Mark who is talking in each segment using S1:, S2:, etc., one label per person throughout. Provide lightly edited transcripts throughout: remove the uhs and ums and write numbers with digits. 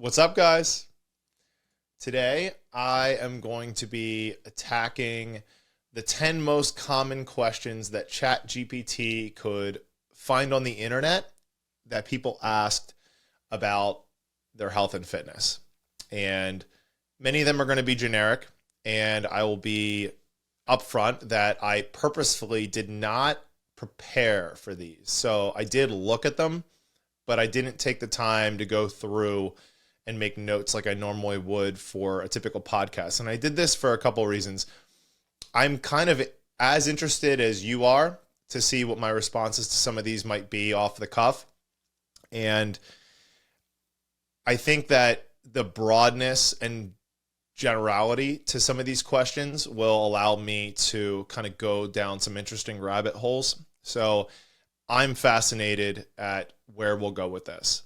S1: What's up, guys? Today, I am going to be attacking the 10 most common questions that ChatGPT could find on the internet that people asked about their health and fitness. And many of them are going to be generic, and I will be upfront that I purposefully did not prepare for these. So I did look at them, but I didn't take the time to go through and make notes like I normally would for a typical podcast. And I did this for a couple of reasons. I'm kind of as interested as you are to see what my responses to some of these might be off the cuff. And I think that the broadness and generality to some of these questions will allow me to kind of go down some interesting rabbit holes. So I'm fascinated at where we'll go with this.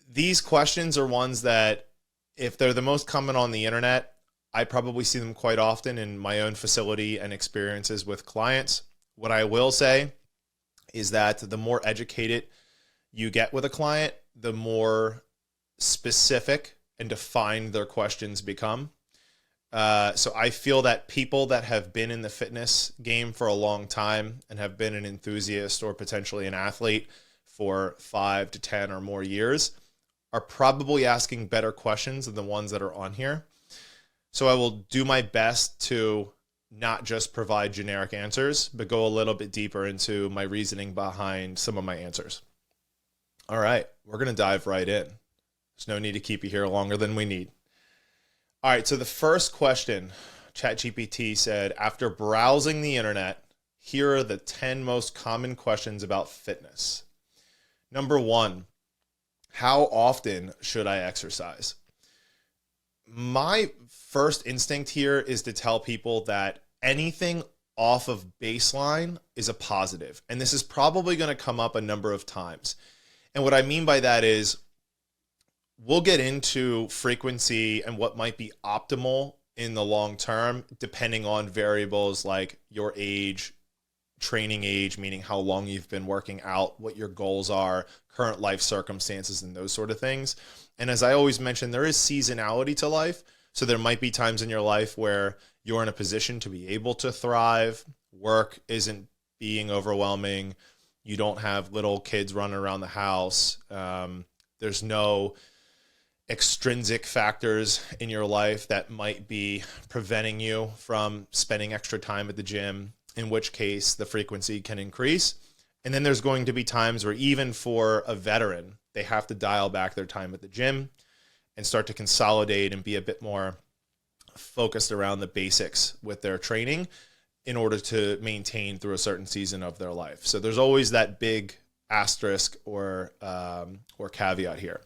S1: These questions are ones that, if they're the most common on the internet, I probably see them quite often in my own facility and experiences with clients. What I will say is that the more educated you get with a client, the more specific and defined their questions become. So I feel that people that have been in the fitness game for a long time and have been an enthusiast or potentially an athlete for 5 to 10 or more years are probably asking better questions than the ones that are on here. So I will do my best to not just provide generic answers, but go a little bit deeper into my reasoning behind some of my answers. All right, we're going to dive right in. There's no need to keep you here longer than we need. All right, so the first question, ChatGPT said, after browsing the internet, here are the 10 most common questions about fitness. Number 1, how often should I exercise? My first instinct here is to tell people that anything off of baseline is a positive. And this is probably going to come up a number of times. And what I mean by that is we'll get into frequency and what might be optimal in the long term, depending on variables like your age, training age, meaning how long you've been working out, what your goals are, current life circumstances, and those sort of things. And as I always mention, there is seasonality to life. So there might be times in your life where you're in a position to be able to thrive. Work isn't being overwhelming. You don't have little kids running around the house. There's no extrinsic factors in your life that might be preventing you from spending extra time at the gym, in which case the frequency can increase. And then there's going to be times where even for a veteran, they have to dial back their time at the gym and start to consolidate and be a bit more focused around the basics with their training in order to maintain through a certain season of their life. So there's always that big asterisk or caveat here.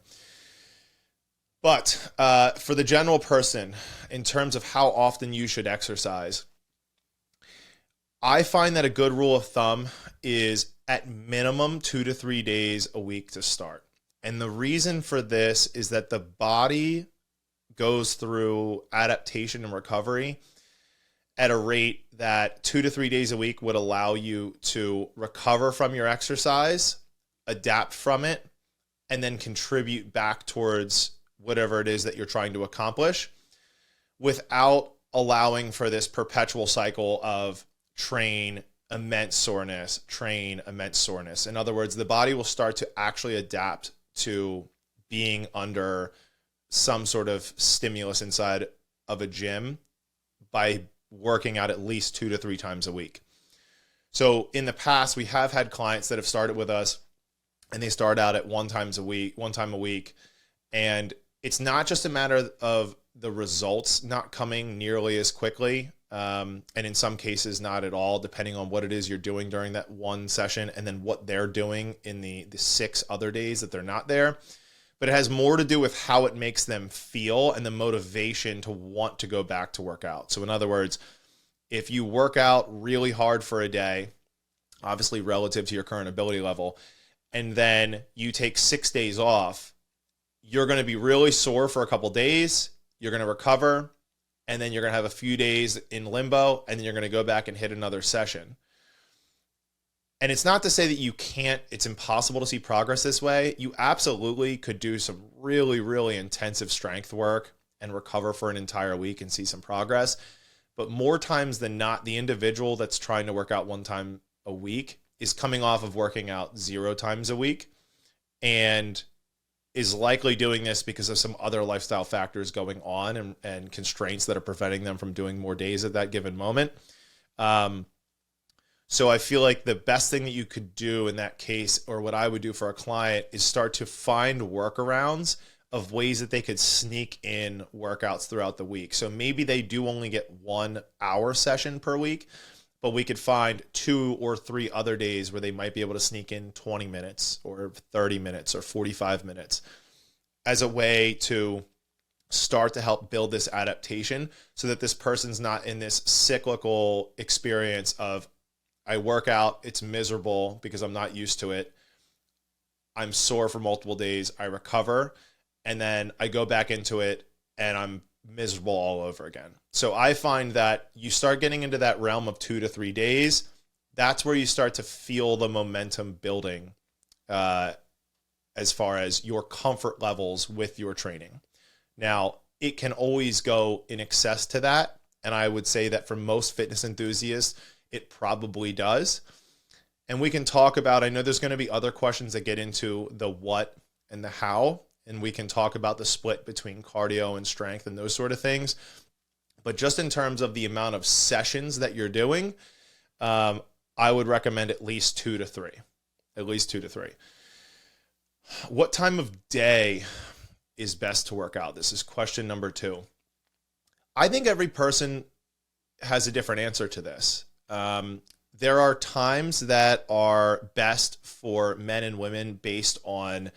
S1: But for the general person, in terms of how often you should exercise, I find that a good rule of thumb is at minimum 2 to 3 days a week to start. And the reason for this is that the body goes through adaptation and recovery at a rate that 2 to 3 days a week would allow you to recover from your exercise, adapt from it, and then contribute back towards whatever it is that you're trying to accomplish without allowing for this perpetual cycle of train, immense soreness, train, immense soreness. In other words, the body will start to actually adapt to being under some sort of stimulus inside of a gym by working out at least 2 to 3 times a week. So in the past, we have had clients that have started with us and they start out at one time a week. And it's not just a matter of the results not coming nearly as quickly. And in some cases, not at all, depending on what it is you're doing during that one session and then what they're doing in the 6 other days that they're not there. But it has more to do with how it makes them feel and the motivation to want to go back to work out. So in other words, if you work out really hard for a day, obviously relative to your current ability level, and then you take 6 days off, you're going to be really sore for a couple days. You're going to recover, and then you're going to have a few days in limbo, and then you're going to go back and hit another session. And it's not to say that you can't, it's impossible to see progress this way. You absolutely could do some really, really intensive strength work and recover for an entire week and see some progress. But more times than not, the individual that's trying to work out 1 time a week is coming off of working out 0 times a week and is likely doing this because of some other lifestyle factors going on and constraints that are preventing them from doing more days at that given moment. So I feel like the best thing that you could do in that case, or what I would do for a client, is start to find workarounds of ways that they could sneak in workouts throughout the week. So maybe they do only get 1 hour session per week, but we could find 2 or 3 other days where they might be able to sneak in 20 minutes or 30 minutes or 45 minutes as a way to start to help build this adaptation so that this person's not in this cyclical experience of, I work out, it's miserable because I'm not used to it. I'm sore for multiple days. I recover, and then I go back into it and I'm miserable all over again. So I find that you start getting into that realm of 2 to 3 days. That's where you start to feel the momentum building as far as your comfort levels with your training. Now, it can always go in excess to that. And I would say that for most fitness enthusiasts, it probably does. And we can talk about, I know there's going to be other questions that get into the what and the how, and we can talk about the split between cardio and strength and those sort of things. But just in terms of the amount of sessions that you're doing, I would recommend at least 2 to 3. At least 2 to 3. What time of day is best to work out? This is question number 2. I think every person has a different answer to this. There are times that are best for men and women based on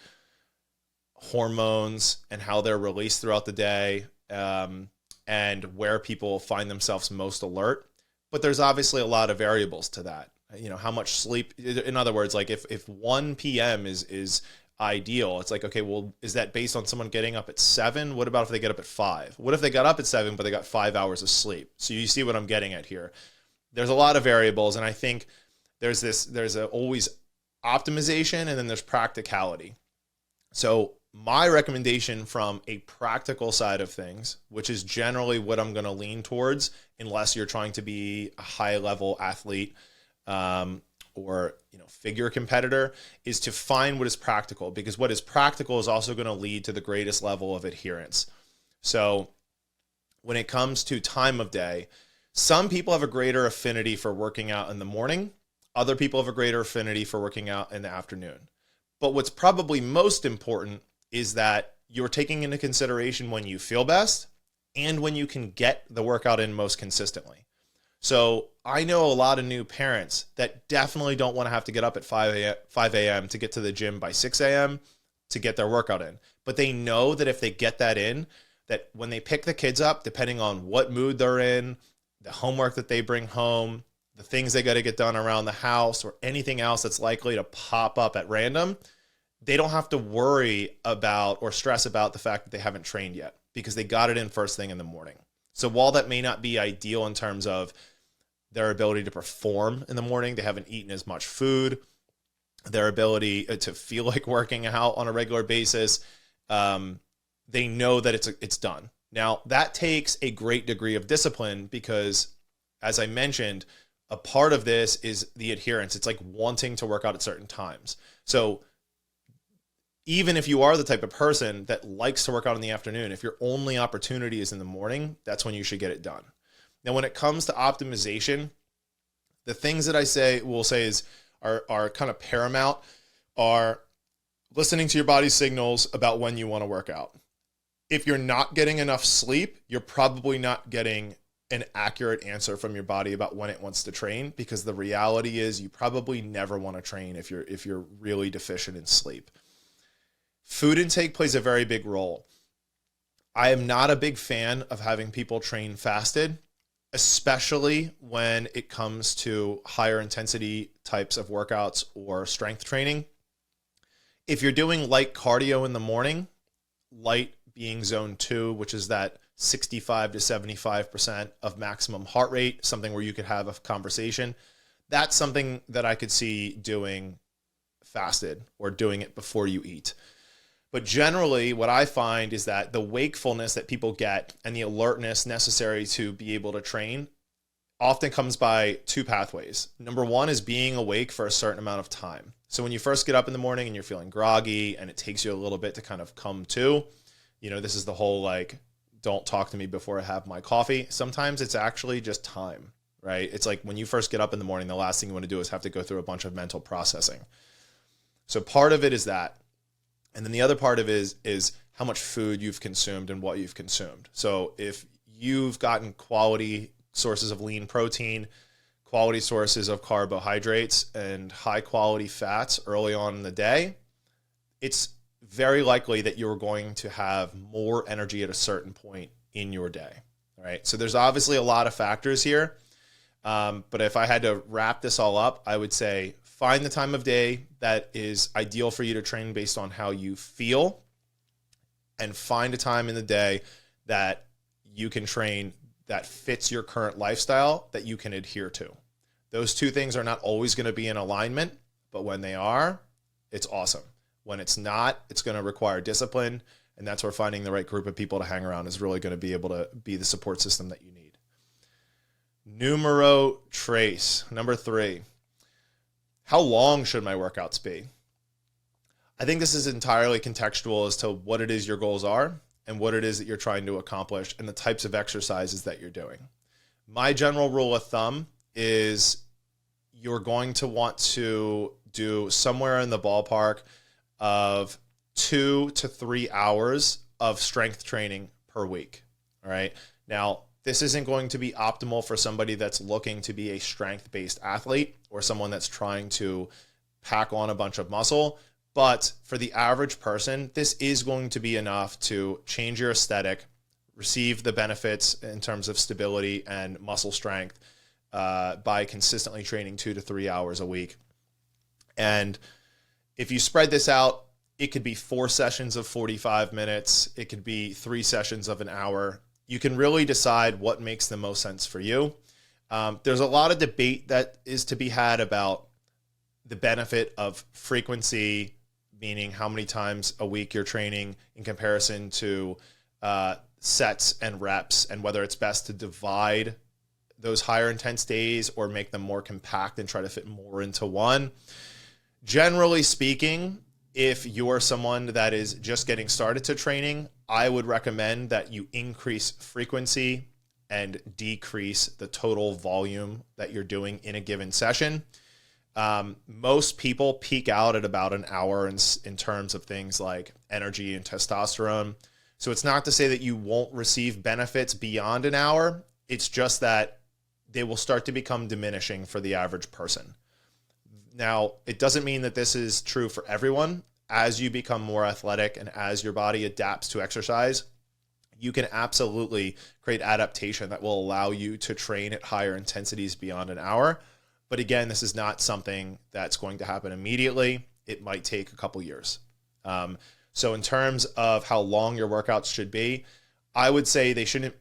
S1: hormones and how they're released throughout the day, and where people find themselves most alert. But there's obviously a lot of variables to that. You know, how much sleep, in other words, like if 1 p.m. is ideal, it's like, okay, well, is that based on someone getting up at 7? What about if they get up at 5? What if they got up at 7, but they got 5 hours of sleep? So you see what I'm getting at here. There's a lot of variables, and I think there's always optimization, and then there's practicality. So my recommendation from a practical side of things, which is generally what I'm going to lean towards, unless you're trying to be a high-level athlete or figure competitor, is to find what is practical, because what is practical is also going to lead to the greatest level of adherence. So when it comes to time of day, some people have a greater affinity for working out in the morning. Other people have a greater affinity for working out in the afternoon. But what's probably most important is that you're taking into consideration when you feel best and when you can get the workout in most consistently. So I know a lot of new parents that definitely don't want to have to get up at 5 a.m. to get to the gym by 6 a.m. to get their workout in. But they know that if they get that in, that when they pick the kids up, depending on what mood they're in, the homework that they bring home, the things they got to get done around the house, or anything else that's likely to pop up at random, they don't have to worry about or stress about the fact that they haven't trained yet, because they got it in first thing in the morning. So while that may not be ideal in terms of their ability to perform in the morning, they haven't eaten as much food, their ability to feel like working out on a regular basis, they know that it's done. Now, that takes a great degree of discipline because, as I mentioned, a part of this is the adherence. It's like wanting to work out at certain times. So even if you are the type of person that likes to work out in the afternoon, if your only opportunity is in the morning, that's when you should get it done. Now, when it comes to optimization, the things that will say are kind of paramount are listening to your body's signals about when you want to work out. If you're not getting enough sleep, you're probably not getting an accurate answer from your body about when it wants to train, because the reality is you probably never want to train if you're really deficient in sleep. Food intake plays a very big role. I am not a big fan of having people train fasted, especially when it comes to higher intensity types of workouts or strength training. If you're doing light cardio in the morning, light being zone 2, which is that 65 to 75% of maximum heart rate, something where you could have a conversation, that's something that I could see doing fasted or doing it before you eat. But generally, what I find is that the wakefulness that people get and the alertness necessary to be able to train often comes by two pathways. Number one is being awake for a certain amount of time. So when you first get up in the morning and you're feeling groggy and it takes you a little bit to kind of come to, this is the whole like, don't talk to me before I have my coffee. Sometimes it's actually just time, right? It's like when you first get up in the morning, the last thing you want to do is have to go through a bunch of mental processing. So part of it is that. And then the other part of it is how much food you've consumed and what you've consumed. So if you've gotten quality sources of lean protein, quality sources of carbohydrates, and high quality fats early on in the day, it's very likely that you're going to have more energy at a certain point in your day. All right. So there's obviously a lot of factors here. But if I had to wrap this all up, I would say find the time of day that is ideal for you to train based on how you feel, and find a time in the day that you can train that fits your current lifestyle that you can adhere to. Those two things are not always going to be in alignment, but when they are, it's awesome. When it's not, it's going to require discipline, and that's where finding the right group of people to hang around is really going to be able to be the support system that you need. Numero tres, number 3. How long should my workouts be? I think this is entirely contextual as to what it is your goals are and what it is that you're trying to accomplish and the types of exercises that you're doing. My general rule of thumb is you're going to want to do somewhere in the ballpark of 2 to 3 hours of strength training per week. All right. Now, this isn't going to be optimal for somebody that's looking to be a strength-based athlete or someone that's trying to pack on a bunch of muscle. But for the average person, this is going to be enough to change your aesthetic, receive the benefits in terms of stability and muscle strength by consistently training 2 to 3 hours a week. And if you spread this out, it could be 4 sessions of 45 minutes. It could be 3 sessions of an hour. You can really decide what makes the most sense for you. There's a lot of debate that is to be had about the benefit of frequency, meaning how many times a week you're training in comparison to sets and reps, and whether it's best to divide those higher intense days or make them more compact and try to fit more into one. Generally speaking, if you're someone that is just getting started to training, I would recommend that you increase frequency and decrease the total volume that you're doing in a given session. Most people peak out at about an hour in terms of things like energy and testosterone. So it's not to say that you won't receive benefits beyond an hour. It's just that they will start to become diminishing for the average person. Now, it doesn't mean that this is true for everyone. As you become more athletic and as your body adapts to exercise, you can absolutely create adaptation that will allow you to train at higher intensities beyond an hour. But again, this is not something that's going to happen immediately. It might take a couple years. So in terms of how long your workouts should be, I would say they shouldn't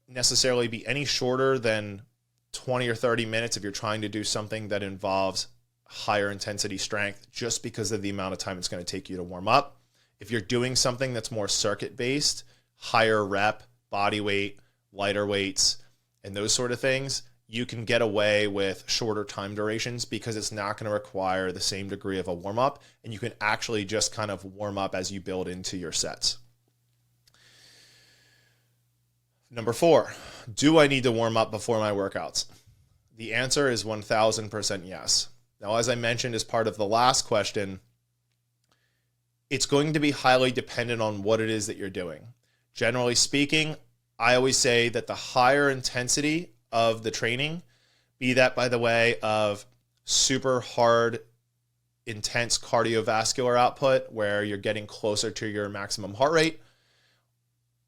S1: necessarily be any shorter than 20 or 30 minutes if you're trying to do something that involves higher intensity strength, just because of the amount of time it's going to take you to warm up. If you're doing something that's more circuit based, higher rep, body weight, lighter weights, and those sort of things, you can get away with shorter time durations because it's not going to require the same degree of a warm up, and you can actually just kind of warm up as you build into your sets. Number 4, do I need to warm up before my workouts? The answer is 1000% yes. Now, as I mentioned as part of the last question, it's going to be highly dependent on what it is that you're doing. Generally speaking, I always say that the higher intensity of the training, be that by the way of super hard, intense cardiovascular output where you're getting closer to your maximum heart rate,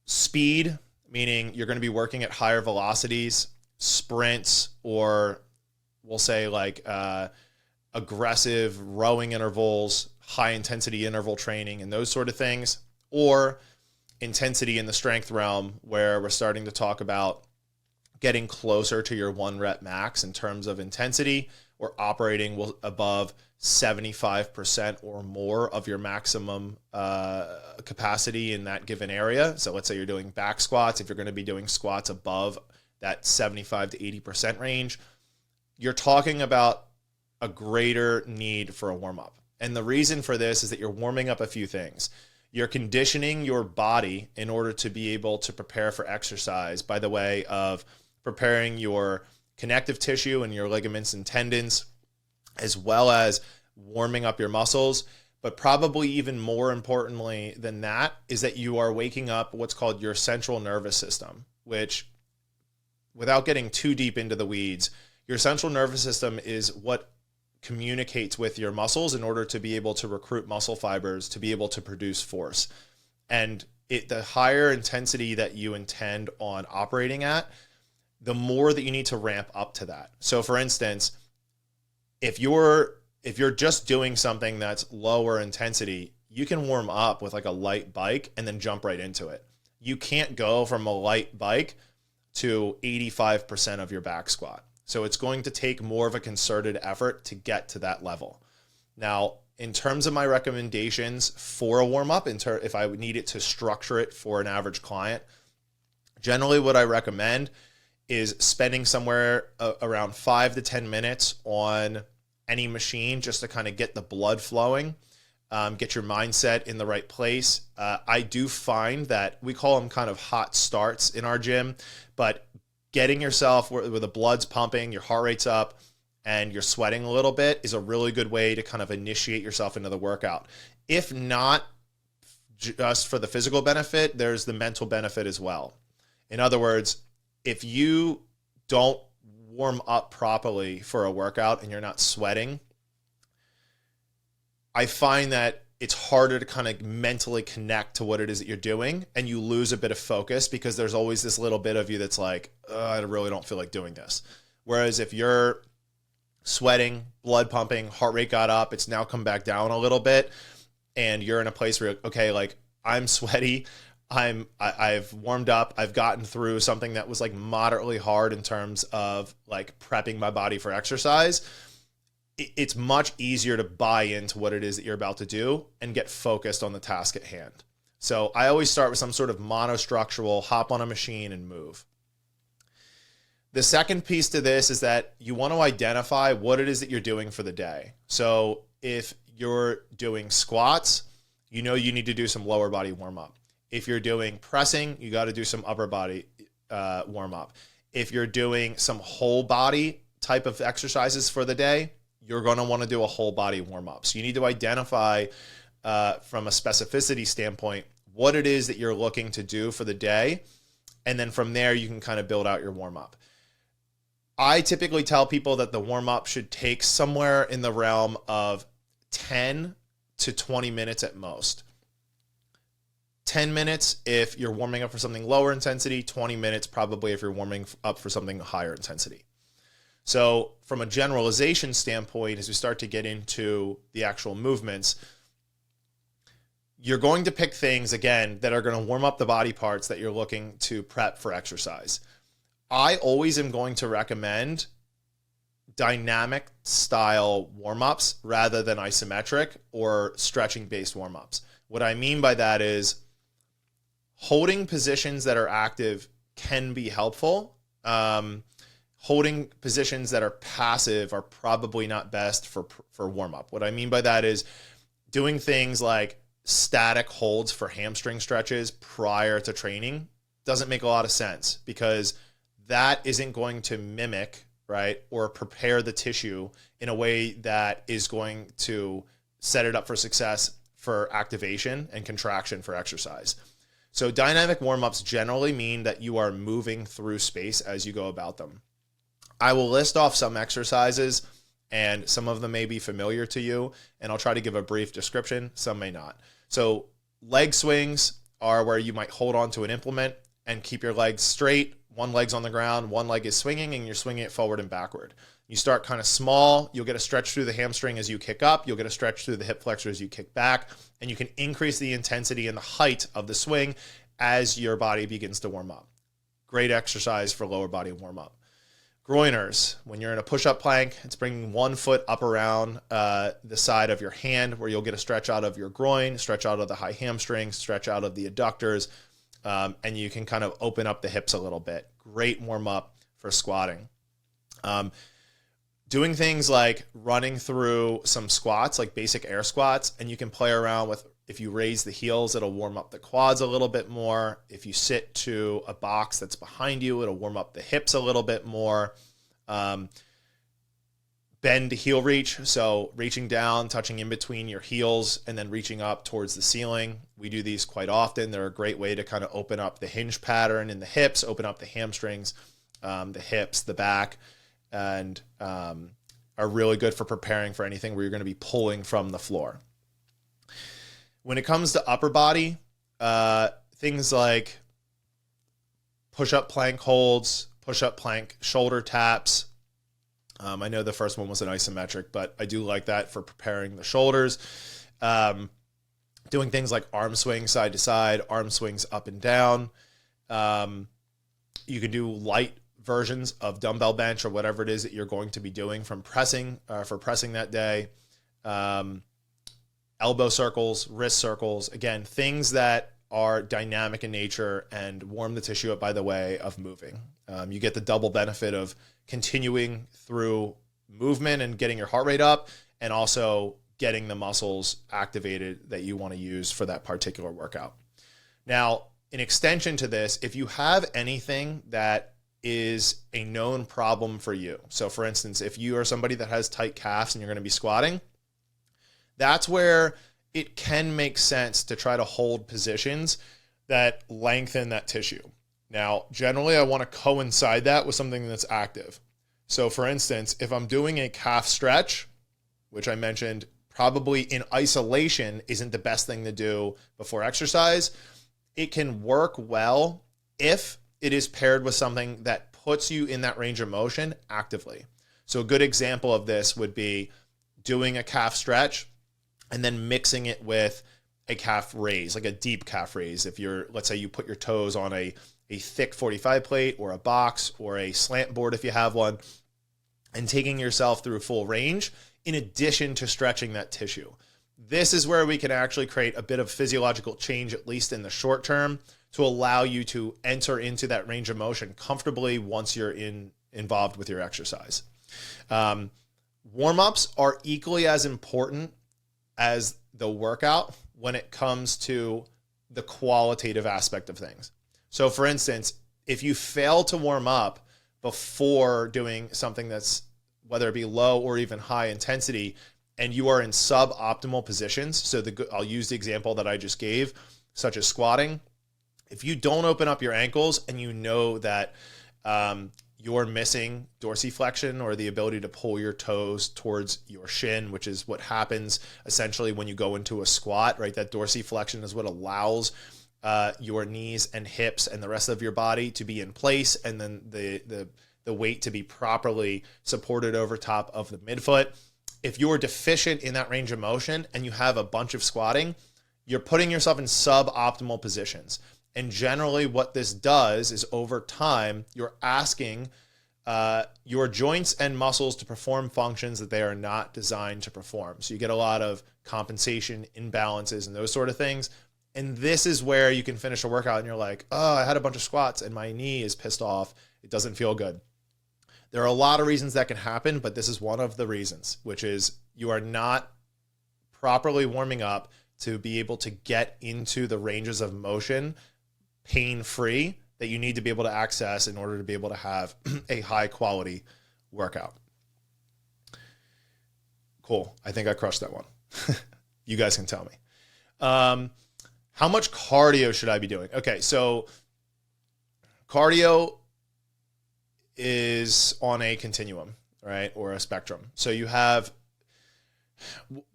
S1: speed, meaning you're going to be working at higher velocities, sprints, or we'll say like aggressive rowing intervals, high intensity interval training, and those sort of things, or intensity in the strength realm where we're starting to talk about getting closer to your 1 rep max in terms of intensity, or operating above 75% or more of your maximum capacity in that given area. So let's say you're doing back squats. If you're going to be doing squats above that 75 to 80% range, you're talking about a greater need for a warm-up. And the reason for this is that you're warming up a few things. You're conditioning your body in order to be able to prepare for exercise by the way of preparing your connective tissue and your ligaments and tendons, as well as warming up your muscles. But probably even more importantly than that is that you are waking up what's called your central nervous system, which, without getting too deep into the weeds, your central nervous system is what communicates with your muscles in order to be able to recruit muscle fibers to be able to produce force. And the higher intensity that you intend on operating at, the more that you need to ramp up to that. So for instance, if you're just doing something that's lower intensity, you can warm up with like a light bike and then jump right into it. You can't go from a light bike to 85% of your back squat. So it's going to take more of a concerted effort to get to that level. Now, in terms of my recommendations for a warm-up, if I would need it to structure it for an average client, generally what I recommend is spending somewhere around 5 to 10 minutes on any machine just to kind of get the blood flowing, get your mindset in the right place. I do find that we call them kind of hot starts in our gym, but getting yourself where the blood's pumping, your heart rate's up, and you're sweating a little bit is a really good way to kind of initiate yourself into the workout. If not just for the physical benefit, there's the mental benefit as well. In other words, if you don't warm up properly for a workout and you're not sweating, I find that it's harder to kind of mentally connect to what it is that you're doing, and you lose a bit of focus because there's always this little bit of you that's like, I really don't feel like doing this. Whereas if you're sweating, blood pumping, heart rate got up, it's now come back down a little bit, and you're in a place where, okay, like I'm sweaty, I've warmed up, I've gotten through something that was like moderately hard in terms of like prepping my body for exercise. It's much easier to buy into what it is that you're about to do and get focused on the task at hand. So I always start with some sort of monostructural, hop on a machine and move. The second piece to this is that you want to identify what it is that you're doing for the day. So if you're doing squats, you know you need to do some lower body warm up. If you're doing pressing, you got to do some upper body warm up. If you're doing some whole body type of exercises for the day, you're going to want to do a whole body warm up. So you need to identify from a specificity standpoint what it is that you're looking to do for the day. And then from there, you can kind of build out your warm up. I typically tell people that the warm up should take somewhere in the realm of 10 to 20 minutes at most. 10 minutes if you're warming up for something lower intensity, 20 minutes probably if you're warming up for something higher intensity. So from a generalization standpoint, as we start to get into the actual movements, you're going to pick things, again, that are going to warm up the body parts that you're looking to prep for exercise. I always am going to recommend dynamic style warm-ups rather than isometric or stretching-based warm-ups. What I mean by that is holding positions that are active can be helpful. Holding positions that are passive are probably not best for warm-up. What I mean by that is doing things like static holds for hamstring stretches prior to training doesn't make a lot of sense because that isn't going to mimic, right, or prepare the tissue in a way that is going to set it up for success for activation and contraction for exercise. So dynamic warm-ups generally mean that you are moving through space as you go about them. I will list off some exercises, and some of them may be familiar to you, and I'll try to give a brief description. Some may not. So leg swings are where you might hold on to an implement and keep your legs straight. One leg's on the ground, one leg is swinging, and you're swinging it forward and backward. You start kind of small. You'll get a stretch through the hamstring as you kick up. You'll get a stretch through the hip flexor as you kick back, and you can increase the intensity and the height of the swing as your body begins to warm up. Great exercise for lower body warm up. Groiners, when you're in a push-up plank, it's bringing one foot up around the side of your hand where you'll get a stretch out of your groin, stretch out of the high hamstrings, stretch out of the adductors, and you can kind of open up the hips a little bit. Great warm-up for squatting. Doing things like running through some squats, like basic air squats, and you can play around with, if you raise the heels, it'll warm up the quads a little bit more. If you sit to a box that's behind you, it'll warm up the hips a little bit more. Bend to heel reach, so reaching down, touching in between your heels, and then reaching up towards the ceiling. We do these quite often. They're a great way to kind of open up the hinge pattern in the hips, open up the hamstrings, the hips, the back, and are really good for preparing for anything where you're going to be pulling from the floor. When it comes to upper body, things like push-up plank holds, push-up plank shoulder taps. I know the first one was an isometric, but I do like that for preparing the shoulders. Doing things like arm swings side to side, arm swings up and down. You can do light versions of dumbbell bench or whatever it is that you're going to be doing for pressing that day. Elbow circles, wrist circles, again, things that are dynamic in nature and warm the tissue up by the way of moving. You get the double benefit of continuing through movement and getting your heart rate up, and also getting the muscles activated that you want to use for that particular workout. Now, in extension to this, if you have anything that is a known problem for you. So for instance, if you are somebody that has tight calves and you're going to be squatting, that's where it can make sense to try to hold positions that lengthen that tissue. Now, generally, I want to coincide that with something that's active. So for instance, if I'm doing a calf stretch, which I mentioned probably in isolation isn't the best thing to do before exercise, it can work well if it is paired with something that puts you in that range of motion actively. So a good example of this would be doing a calf stretch and then mixing it with a calf raise, like a deep calf raise. If you're, let's say you put your toes on a thick 45 plate or a box or a slant board if you have one, and taking yourself through full range in addition to stretching that tissue. This is where we can actually create a bit of physiological change, at least in the short term, to allow you to enter into that range of motion comfortably once you're involved with your exercise. Warm-ups are equally as important as the workout when it comes to the qualitative aspect of things. So for instance, if you fail to warm up before doing something that's, whether it be low or even high intensity, and you are in suboptimal positions, so I'll use the example that I just gave, such as squatting. If you don't open up your ankles and you know that you're missing dorsiflexion, or the ability to pull your toes towards your shin, which is what happens essentially when you go into a squat, right? That dorsiflexion is what allows your knees and hips and the rest of your body to be in place, and then the weight to be properly supported over top of the midfoot. If you're deficient in that range of motion and you have a bunch of squatting, you're putting yourself in suboptimal positions. And generally what this does is, over time, you're asking your joints and muscles to perform functions that they are not designed to perform. So you get a lot of compensation imbalances and those sort of things. And this is where you can finish a workout and you're like, oh, I had a bunch of squats and my knee is pissed off. It doesn't feel good. There are a lot of reasons that can happen, but this is one of the reasons, which is you are not properly warming up to be able to get into the ranges of motion pain-free that you need to be able to access in order to be able to have a high-quality workout. Cool. I think I crushed that one. You guys can tell me. How much cardio should I be doing? Okay, so cardio is on a continuum, right, or a spectrum. So you have,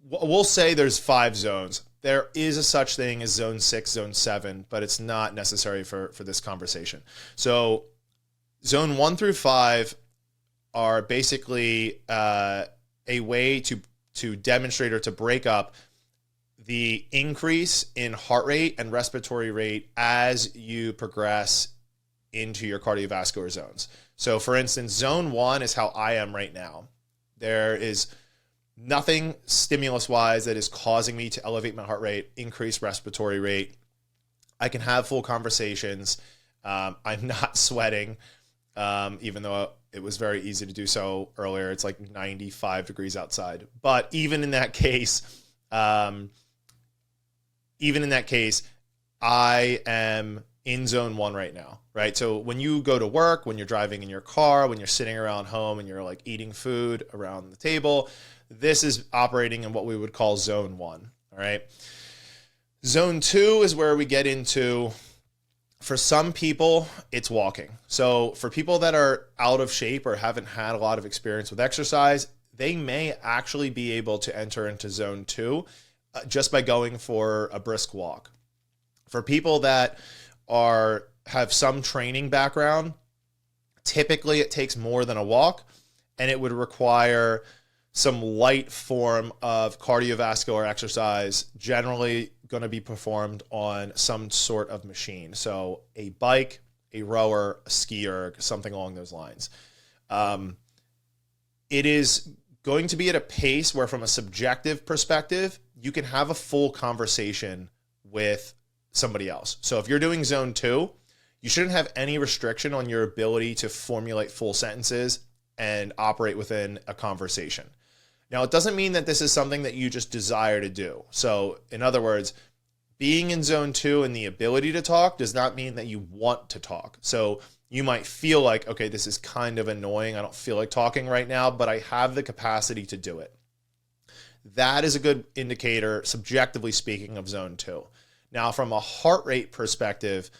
S1: we'll say there's 5 zones. There is a such thing as zone 6, zone 7, but it's not necessary for this conversation. So zone 1 through 5 are basically a way to demonstrate or to break up the increase in heart rate and respiratory rate as you progress into your cardiovascular zones. So for instance, zone 1 is how I am right now. There is nothing stimulus-wise that is causing me to elevate my heart rate, increase respiratory rate. I can have full conversations. I'm not sweating, even though it was very easy to do so earlier. It's like 95 degrees outside. But even in that case, I am in zone 1 right now, right? So when you go to work, when you're driving in your car, when you're sitting around home and you're like eating food around the table, this is operating in what we would call zone 1, all right? Zone 2 is where we get into, for some people, it's walking. So for people that are out of shape or haven't had a lot of experience with exercise, they may actually be able to enter into zone 2 just by going for a brisk walk. For people that have some training background, typically it takes more than a walk, and it would require some light form of cardiovascular exercise, generally going to be performed on some sort of machine. So a bike, a rower, a ski erg, something along those lines. It is going to be at a pace where, from a subjective perspective, you can have a full conversation with somebody else. So if you're doing zone 2, you shouldn't have any restriction on your ability to formulate full sentences and operate within a conversation. Now, it doesn't mean that this is something that you just desire to do. So in other words, being in zone 2 and the ability to talk does not mean that you want to talk. So you might feel like, okay, this is kind of annoying. I don't feel like talking right now, but I have the capacity to do it. That is a good indicator, subjectively speaking, of zone 2. Now, from a heart rate perspective,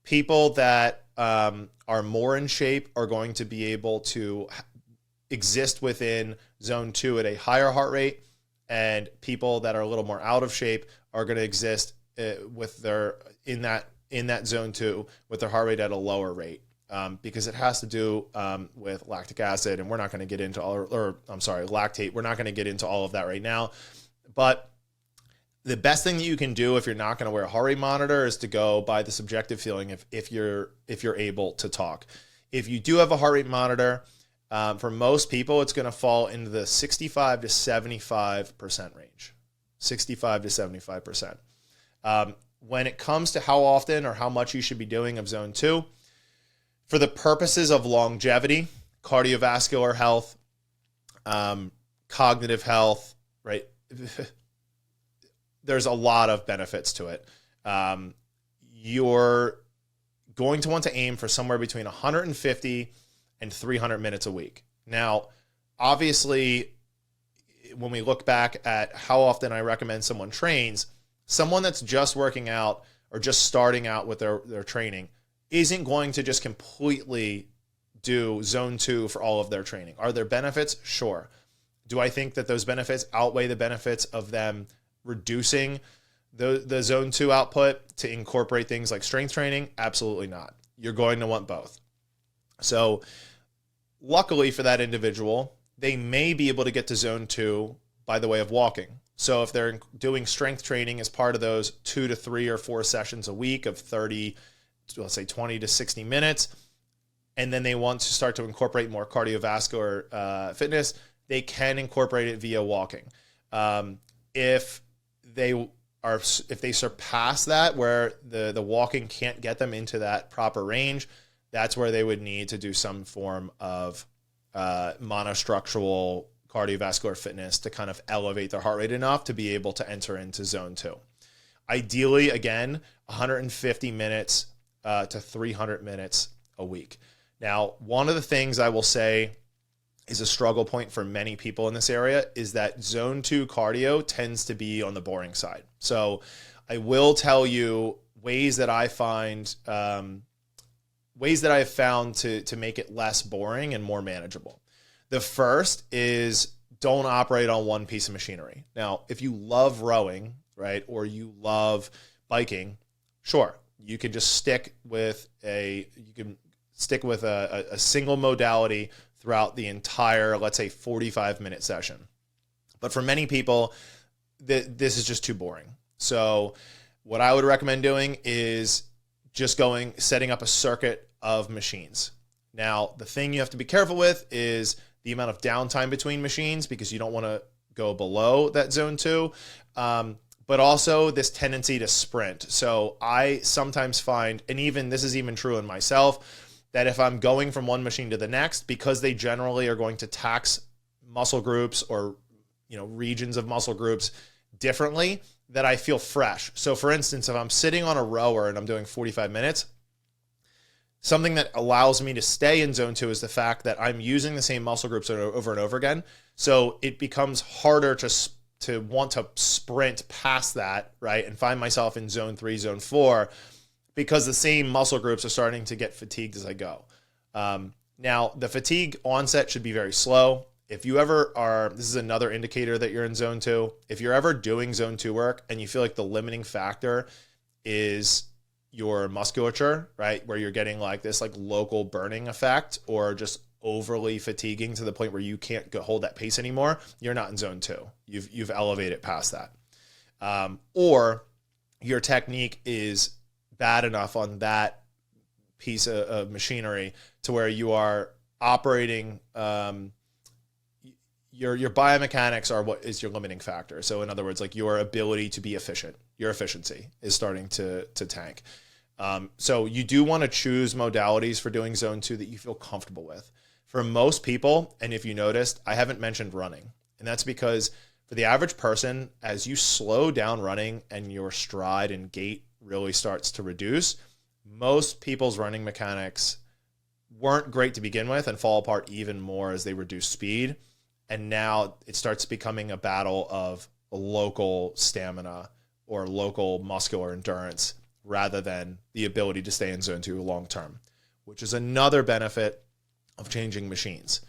S1: people that are more in shape are going to be able to exist within zone 2 at a higher heart rate, and people that are a little more out of shape are going to exist with in that zone 2 with their heart rate at a lower rate, because it has to do with lactic acid, and we're not going to get into lactate. We're not going to get into all of that right now, but the best thing that you can do if you're not going to wear a heart rate monitor is to go by the subjective feeling if you're able to talk. If you do have a heart rate monitor, for most people, it's going to fall into the 65 to 75% range. 65 to 75%. When it comes to how often or how much you should be doing of zone 2, for the purposes of longevity, cardiovascular health, cognitive health, right? There's a lot of benefits to it. You're going to want to aim for somewhere between 150 and 300 minutes a week. Now, obviously, when we look back at how often I recommend someone trains, someone that's just working out or just starting out with their training isn't going to just completely do zone 2 for all of their training. Are there benefits? Sure. Do I think that those benefits outweigh the benefits of them reducing the zone 2 output to incorporate things like strength training? Absolutely not. You're going to want both. So luckily for that individual, they may be able to get to zone 2 by the way of walking. So if they're doing strength training as part of those 2 to 3 or 4 sessions a week of 30, let's say 20 to 60 minutes, and then they want to start to incorporate more cardiovascular fitness, they can incorporate it via walking. If they surpass that, where the walking can't get them into that proper range, that's where they would need to do some form of monostructural cardiovascular fitness to kind of elevate their heart rate enough to be able to enter into zone 2. Ideally, again, 150 minutes to 300 minutes a week. Now, one of the things I will say is a struggle point for many people in this area is that zone 2 cardio tends to be on the boring side. So I will tell you ways that I find, ways that I've found to make it less boring and more manageable. The first is don't operate on one piece of machinery. Now, if you love rowing, right, or you love biking, sure, you can just stick with a single modality throughout the entire, let's say, 45-minute session. But for many people, this is just too boring. So what I would recommend doing is just setting up a circuit of machines. Now, the thing you have to be careful with is the amount of downtime between machines, because you don't want to go below that zone 2. But also this tendency to sprint. So I sometimes find, and even this is even true in myself, that if I'm going from one machine to the next, because they generally are going to tax muscle groups or regions of muscle groups differently, that I feel fresh. So for instance, if I'm sitting on a rower and I'm doing 45 minutes, something that allows me to stay in zone 2 is the fact that I'm using the same muscle groups over and over again. So it becomes harder to want to sprint past that, right, and find myself in zone 3, zone 4, because the same muscle groups are starting to get fatigued as I go. Now, the fatigue onset should be very slow. If you ever are, this is another indicator that you're in zone 2. If you're ever doing zone 2 work and you feel like the limiting factor is your musculature, right, where you're getting like this like local burning effect, or just overly fatiguing to the point where you can't hold that pace anymore, you're not in zone 2. You've elevated past that. Or your technique is bad enough on that piece of machinery to where you are operating, your biomechanics are what is your limiting factor. So in other words, like your ability to be efficient, your efficiency is starting to tank. So you do want to choose modalities for doing zone 2 that you feel comfortable with. For most people, and if you noticed, I haven't mentioned running. And that's because for the average person, as you slow down running and your stride and gait really starts to reduce, most people's running mechanics weren't great to begin with and fall apart even more as they reduce speed. And now it starts becoming a battle of local stamina or local muscular endurance rather than the ability to stay in zone 2 long term, which is another benefit of changing machines.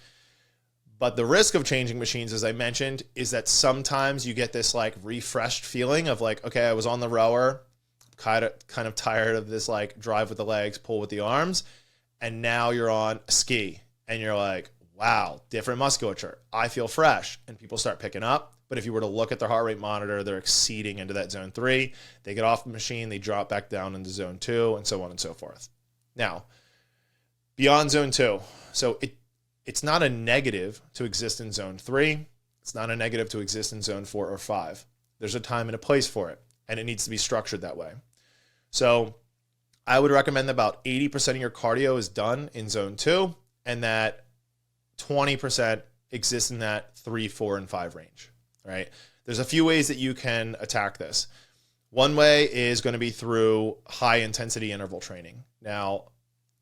S1: But the risk of changing machines, as I mentioned, is that sometimes you get this like refreshed feeling of like, okay, I was on the rower, kind of tired of this like drive with the legs, pull with the arms, and now you're on a ski and you're like, wow, different musculature. I feel fresh, and people start picking up. But if you were to look at their heart rate monitor, they're exceeding into that zone 3. They get off the machine, they drop back down into zone 2, and so on and so forth. Now, beyond zone 2, so it's not a negative to exist in zone 3. It's not a negative to exist in zone 4 or 5. There's a time and a place for it, and it needs to be structured that way. So I would recommend that about 80% of your cardio is done in zone 2, and that 20% exists in that 3, 4, and 5 range, right? There's a few ways that you can attack this. One way is going to be through high intensity interval training. Now,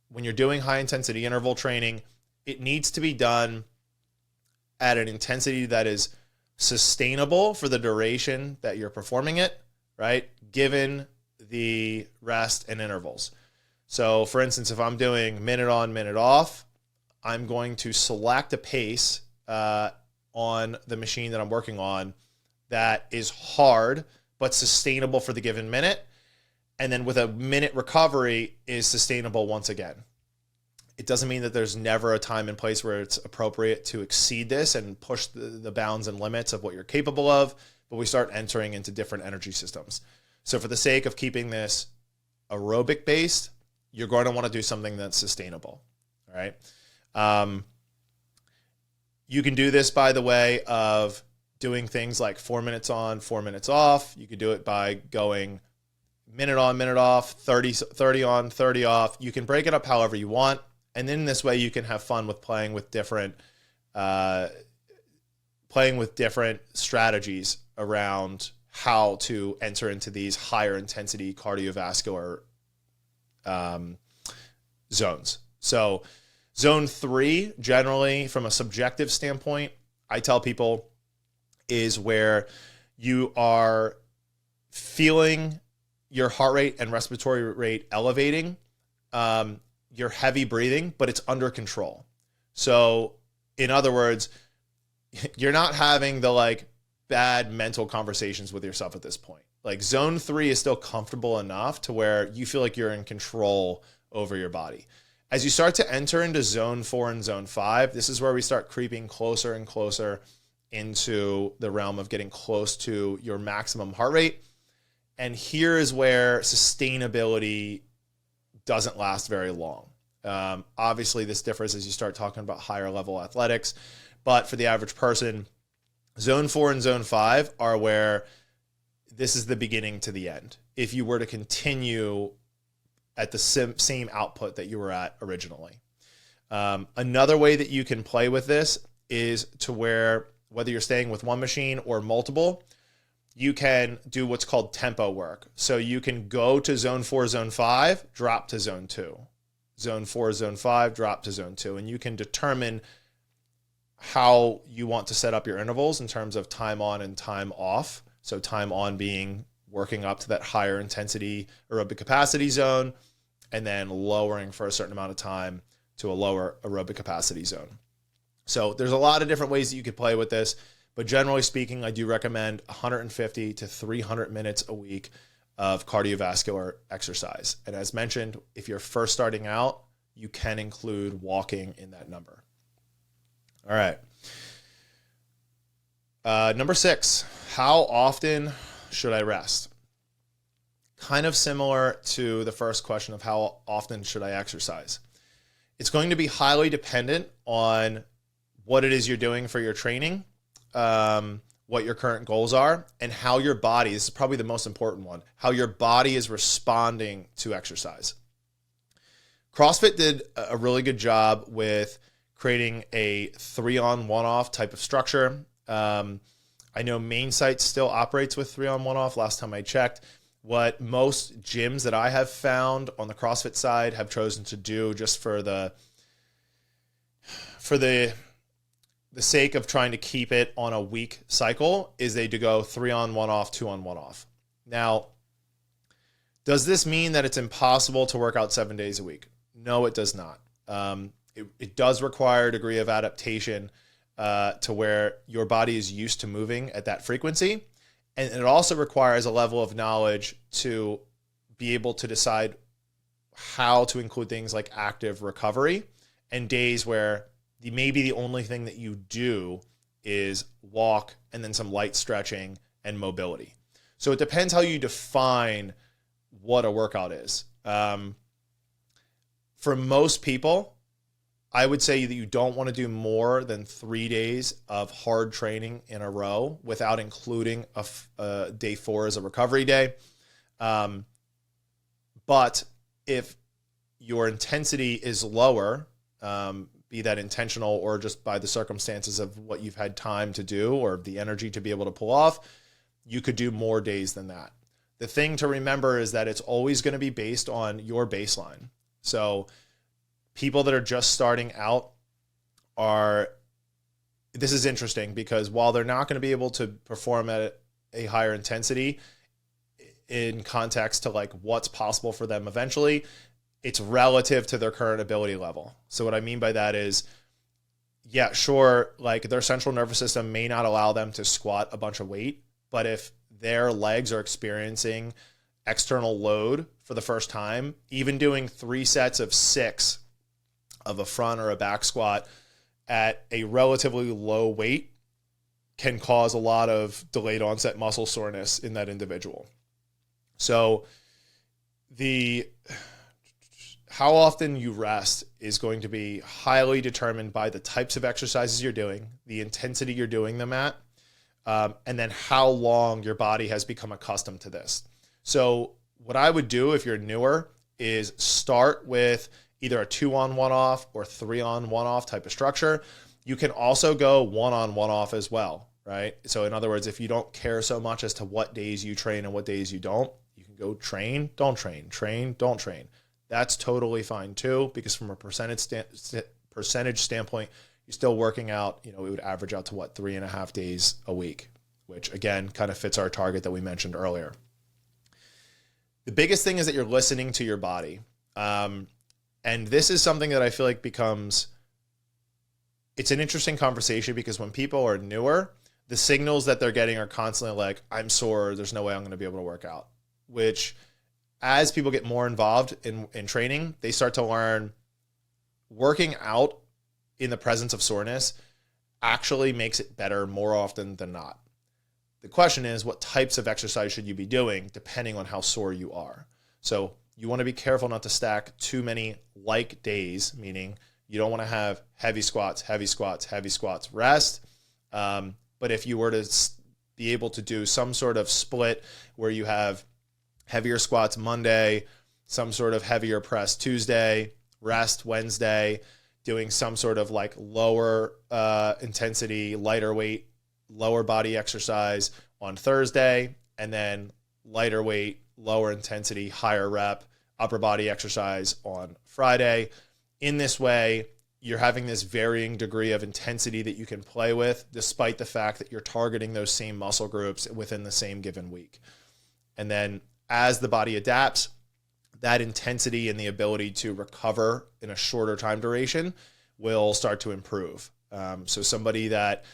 S1: when you're doing high intensity interval training, it needs to be done at an intensity that is sustainable for the duration that you're performing it, right? Given the rest and intervals. So for instance, if I'm doing minute on, minute off, I'm going to select a pace on the machine that I'm working on that is hard but sustainable for the given minute. And then with a minute recovery is sustainable once again. It doesn't mean that there's never a time and place where it's appropriate to exceed this and push the bounds and limits of what you're capable of, but we start entering into different energy systems. So for the sake of keeping this aerobic based, you're going to want to do something that's sustainable, all right? You can do this by the way of doing things like 4 minutes on, 4 minutes off. You could do it by going minute on, minute off, 30 on, 30 off. You can break it up however you want. And then this way you can have fun with playing with different strategies around how to enter into these higher intensity cardiovascular zones. So zone 3, generally from a subjective standpoint, I tell people is where you are feeling your heart rate and respiratory rate elevating. You're heavy breathing, but it's under control. So in other words, you're not having the like bad mental conversations with yourself at this point. Like zone 3 is still comfortable enough to where you feel like you're in control over your body. As you start to enter into zone 4 and zone 5, this is where we start creeping closer and closer into the realm of getting close to your maximum heart rate. And here is where sustainability doesn't last very long. Obviously, this differs as you start talking about higher level athletics, but for the average person, zone 4 and zone 5 are where this is the beginning to the end. If you were to continue at the same output that you were at originally. Another way that you can play with this is to where, whether you're staying with one machine or multiple, you can do what's called tempo work. So you can go to zone 4, zone 5, drop to zone 2. Zone 4, zone 5, drop to zone 2. And you can determine how you want to set up your intervals in terms of time on and time off. So time on being working up to that higher intensity aerobic capacity zone, and then lowering for a certain amount of time to a lower aerobic capacity zone. So there's a lot of different ways that you could play with this, but generally speaking, I do recommend 150 to 300 minutes a week of cardiovascular exercise. And as mentioned, if you're first starting out, you can include walking in that number. All right. Number 6, how often should I rest? Kind of similar to the first question of how often should I exercise. It's going to be highly dependent on what it is you're doing for your training, what your current goals are, and how your body, this is probably the most important one, how your body is responding to exercise. CrossFit did a really good job with creating a 3-on, 1-off type of structure. I know Main Site still operates with 3-on, 1-off last time I checked. What most gyms that I have found on the CrossFit side have chosen to do, just for the sake of trying to keep it on a week cycle, is they do go 3-on, 1-off, 2-on, 1-off. Now, does this mean that it's impossible to work out 7 days a week? No, it does not. It does require a degree of adaptation to where your body is used to moving at that frequency. And it also requires a level of knowledge to be able to decide how to include things like active recovery and days where maybe the only thing that you do is walk and then some light stretching and mobility. So it depends how you define what a workout is. For most people, I would say that you don't want to do more than 3 days of hard training in a row without including a day 4 as a recovery day. But if your intensity is lower, be that intentional or just by the circumstances of what you've had time to do or the energy to be able to pull off, you could do more days than that. The thing to remember is that it's always going to be based on your baseline. So people that are just starting out this is interesting because while they're not going to be able to perform at a higher intensity in context to like what's possible for them eventually, it's relative to their current ability level. So what I mean by that is, yeah, sure, like their central nervous system may not allow them to squat a bunch of weight, but if their legs are experiencing external load for the first time, even doing 3 sets of 6 of a front or a back squat at a relatively low weight can cause a lot of delayed onset muscle soreness in that individual. So how often you rest is going to be highly determined by the types of exercises you're doing, the intensity you're doing them at, and then how long your body has become accustomed to this. So what I would do if you're newer is start with either a 2-on, 1-off or 3-on, 1-off type of structure. You can also go 1-on, 1-off as well, right? So in other words, if you don't care so much as to what days you train and what days you don't, you can go train, don't train, don't train. That's totally fine too, because from a percentage standpoint, you're still working out, it would average out to 3.5 days a week, which again, kind of fits our target that we mentioned earlier. The biggest thing is that you're listening to your body. And this is something that I feel like it's an interesting conversation because when people are newer, the signals that they're getting are constantly like, I'm sore, there's no way I'm going to be able to work out, which as people get more involved in training, they start to learn working out in the presence of soreness actually makes it better more often than not. The question is, what types of exercise should you be doing depending on how sore you are? So you want to be careful not to stack too many like days, meaning you don't want to have heavy squats, heavy squats, heavy squats, rest. But if you were to be able to do some sort of split where you have heavier squats Monday, some sort of heavier press Tuesday, rest Wednesday, doing some sort of like lower intensity, lighter weight, lower body exercise on Thursday, and then lighter weight, lower intensity, higher rep, upper body exercise on Friday. In this way, you're having this varying degree of intensity that you can play with, despite the fact that you're targeting those same muscle groups within the same given week. And then as the body adapts, that intensity and the ability to recover in a shorter time duration will start to improve. So somebody that,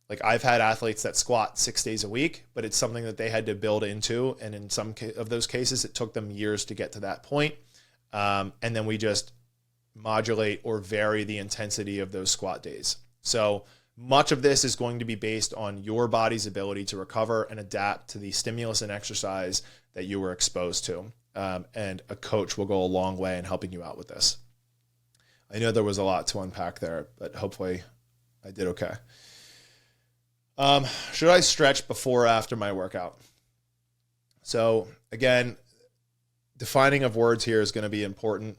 S1: like I've had athletes that squat 6 days a week, but it's something that they had to build into. And in some of those cases, it took them years to get to that point. And then we just modulate or vary the intensity of those squat days. So much of this is going to be based on your body's ability to recover and adapt to the stimulus and exercise that you were exposed to. And a coach will go a long way in helping you out with this. I know there was a lot to unpack there, but hopefully I did okay. Should I stretch before or after my workout? So again, defining of words here is going to be important.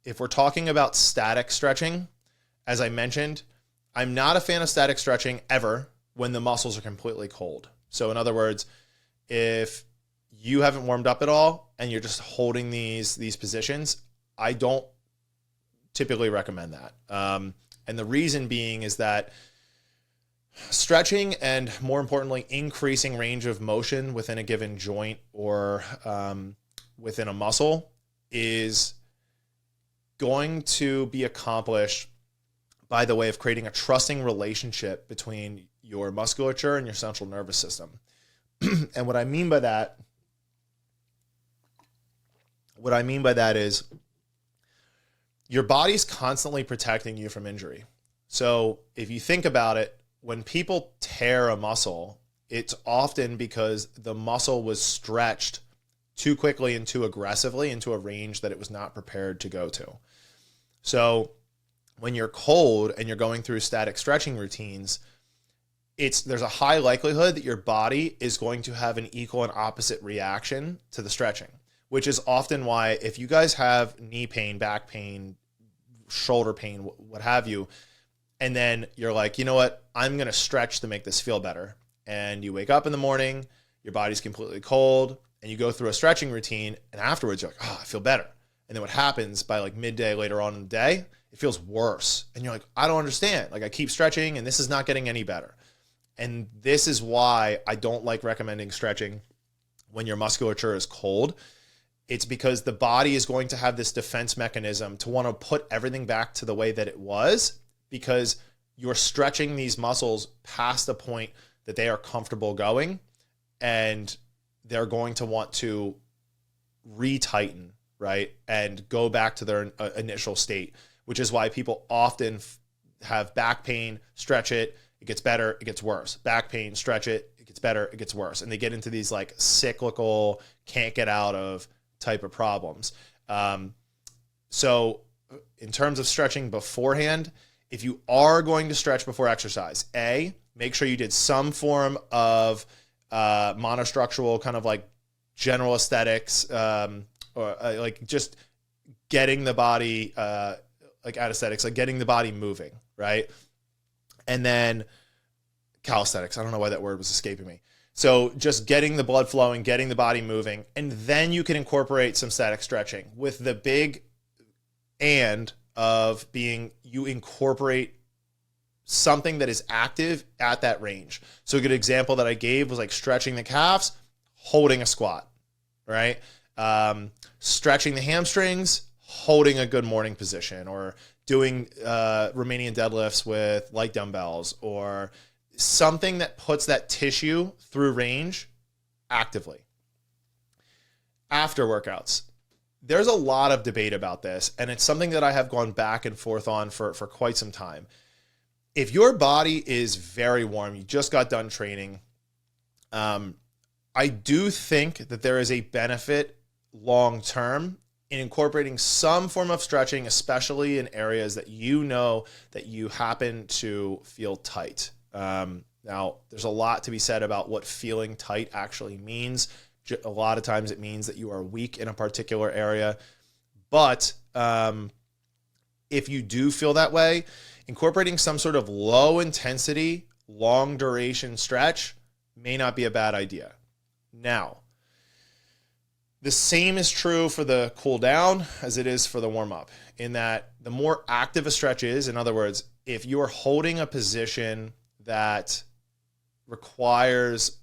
S1: If we're talking about static stretching, as I mentioned, I'm not a fan of static stretching ever when the muscles are completely cold. So in other words, if you haven't warmed up at all and you're just holding these positions, I don't typically recommend that. And the reason being is that stretching and, more importantly, increasing range of motion within a given joint or within a muscle is going to be accomplished by the way of creating a trusting relationship between your musculature and your central nervous system. And what I mean by that is your body's constantly protecting you from injury. So if you think about it, when people tear a muscle, it's often because the muscle was stretched too quickly and too aggressively into a range that it was not prepared to go to. So when you're cold and you're going through static stretching routines, there's a high likelihood that your body is going to have an equal and opposite reaction to the stretching, which is often why if you guys have knee pain, back pain, shoulder pain, what have you, and then you're like, you know what, I'm going to stretch to make this feel better. And you wake up in the morning, your body's completely cold, and you go through a stretching routine, and afterwards you're like, oh, I feel better. And then what happens by like midday later on in the day, it feels worse. And you're like, I don't understand. Like I keep stretching and this is not getting any better. And this is why I don't like recommending stretching when your musculature is cold. It's because the body is going to have this defense mechanism to want to put everything back to the way that it was, because you're stretching these muscles past the point that they are comfortable going, and they're going to want to retighten, right? And go back to their initial state, which is why people often have back pain, stretch it, it gets better, it gets worse. Back pain, stretch it, it gets better, it gets worse. And they get into these like cyclical, can't get out of type of problems. So in terms of stretching beforehand, if you are going to stretch before exercise, make sure you did some form of monostructural kind of like general aesthetics, or like just getting the body, like aesthetics, like getting the body moving, right? And then calisthenics, I don't know why that word was escaping me. So just getting the blood flowing, getting the body moving, and then you can incorporate some static stretching with the big and of being you incorporate something that is active at that range. So a good example that I gave was like stretching the calves, holding a squat, right? Stretching the hamstrings, holding a good morning position, or doing Romanian deadlifts with light dumbbells, or something that puts that tissue through range actively. After workouts, there's a lot of debate about this, and it's something that I have gone back and forth on for quite some time. If your body is very warm, you just got done training, I do think that there is a benefit long term in incorporating some form of stretching, especially in areas that you know that you happen to feel tight. Now, there's a lot to be said about what feeling tight actually means. A lot of times it means that you are weak in a particular area. But if you do feel that way, incorporating some sort of low intensity, long duration stretch may not be a bad idea. Now, the same is true for the cool down as it is for the warm up, in that the more active a stretch is, in other words, if you are holding a position that requires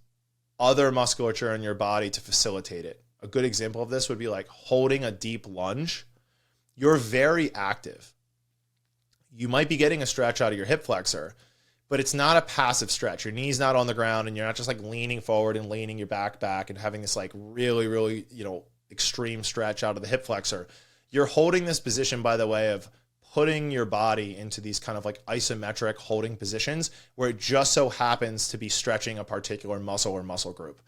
S1: other musculature in your body to facilitate it. A good example of this would be like holding a deep lunge. You're very active. You might be getting a stretch out of your hip flexor, but it's not a passive stretch. Your knee's not on the ground and you're not just like leaning forward and leaning your back and having this like really, extreme stretch out of the hip flexor. You're holding this position by the way of putting your body into these kind of like isometric holding positions where it just so happens to be stretching a particular muscle or muscle group.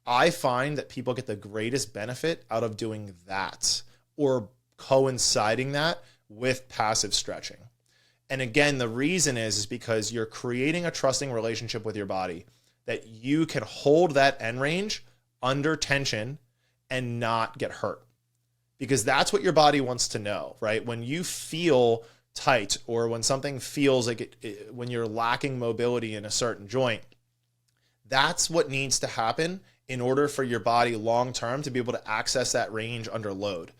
S1: I find that people get the greatest benefit out of doing that or coinciding that with passive stretching. And again, the reason is because you're creating a trusting relationship with your body that you can hold that end range under tension and not get hurt. Because that's what your body wants to know, right? When you feel tight or when something feels like when you're lacking mobility in a certain joint, that's what needs to happen in order for your body long-term to be able to access that range under load.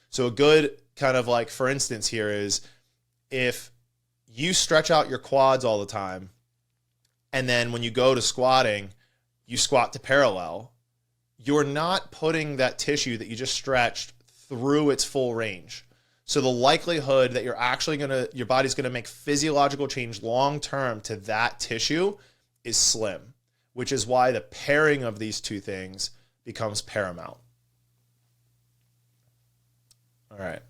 S1: So a good kind of like, for instance here is if you stretch out your quads all the time, and then when you go to squatting, you squat to parallel, you're not putting that tissue that you just stretched through its full range. So the likelihood that your body's gonna make physiological change long-term to that tissue is slim, which is why the pairing of these two things becomes paramount. All right.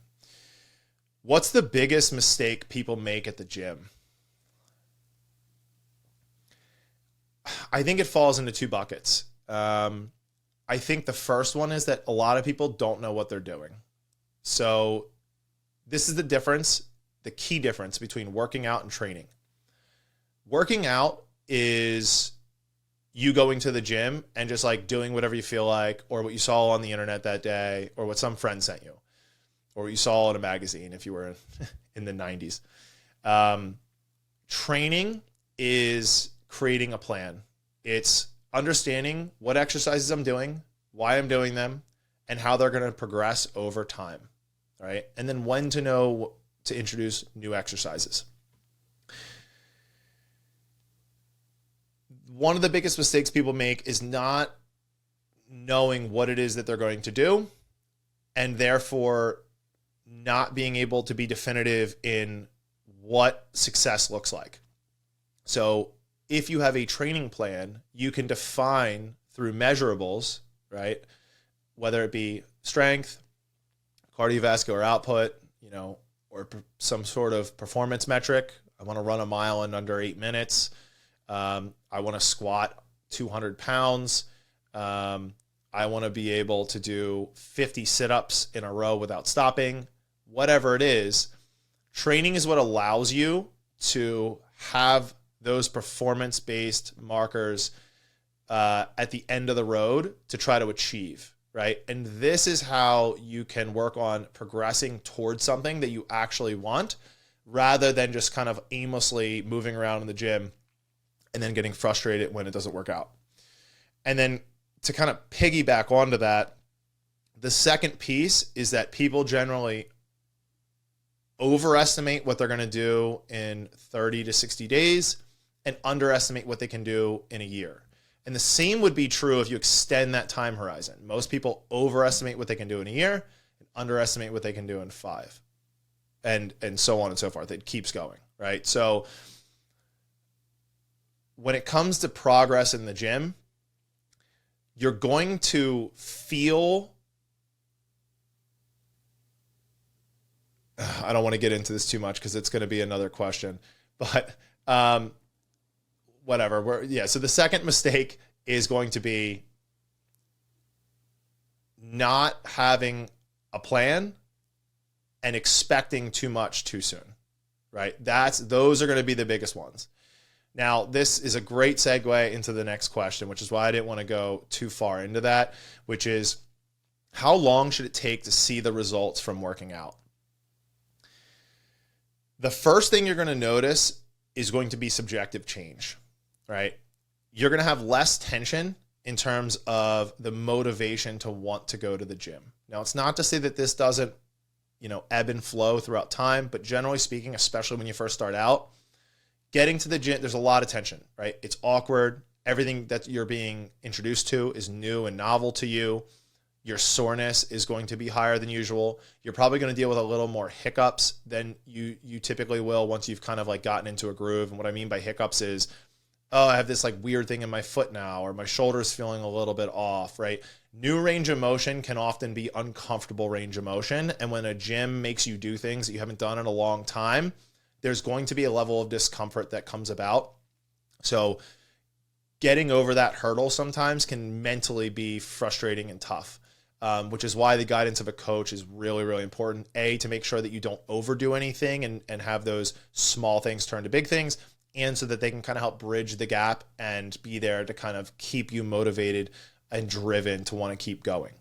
S1: What's the biggest mistake people make at the gym? I think it falls into two buckets. I think the first one is that a lot of people don't know what they're doing. So this is the difference, the key difference between working out and training. Working out is you going to the gym and just like doing whatever you feel like, or what you saw on the internet that day, or what some friend sent you, or what you saw in a magazine if you were in the 90s. Training is creating a plan. It's understanding what exercises I'm doing, why I'm doing them, and how they're going to progress over time, right? And then when to know to introduce new exercises. One of the biggest mistakes people make is not knowing what it is that they're going to do, and therefore not being able to be definitive in what success looks like. So if you have a training plan, you can define through measurables, right? Whether it be strength, cardiovascular output, or some sort of performance metric. I want to run a mile in under 8 minutes. I want to squat 200 pounds. I want to be able to do 50 sit-ups in a row without stopping. Whatever it is, training is what allows you to have those performance-based markers at the end of the road to try to achieve, right? And this is how you can work on progressing towards something that you actually want, rather than just kind of aimlessly moving around in the gym and then getting frustrated when it doesn't work out. And then to kind of piggyback onto that, the second piece is that people generally overestimate what they're going to do in 30 to 60 days and underestimate what they can do in a year. And the same would be true if you extend that time horizon. Most people overestimate what they can do in a year and underestimate what they can do in 5, and so on and so forth. It keeps going, right? So when it comes to progress in the gym, you're going to feel, I don't want to get into this too much because it's going to be another question, but whatever. So the second mistake is going to be not having a plan and expecting too much too soon, right? Those are going to be the biggest ones. Now, this is a great segue into the next question, which is why I didn't want to go too far into that, which is how long should it take to see the results from working out? The first thing you're going to notice is going to be subjective change, right? You're going to have less tension in terms of the motivation to want to go to the gym. Now, it's not to say that this doesn't, ebb and flow throughout time, but generally speaking, especially when you first start out, getting to the gym, there's a lot of tension, right? It's awkward. Everything that you're being introduced to is new and novel to you. Your soreness is going to be higher than usual. You're probably going to deal with a little more hiccups than you typically will once you've kind of like gotten into a groove. And what I mean by hiccups is, oh, I have this like weird thing in my foot now, or my shoulder's feeling a little bit off, right? New range of motion can often be uncomfortable range of motion. And when a gym makes you do things that you haven't done in a long time, there's going to be a level of discomfort that comes about. So getting over that hurdle sometimes can mentally be frustrating and tough, which is why the guidance of a coach is really, really important. A, to make sure that you don't overdo anything and have those small things turn to big things, and so that they can kind of help bridge the gap and be there to kind of keep you motivated and driven to want to keep going,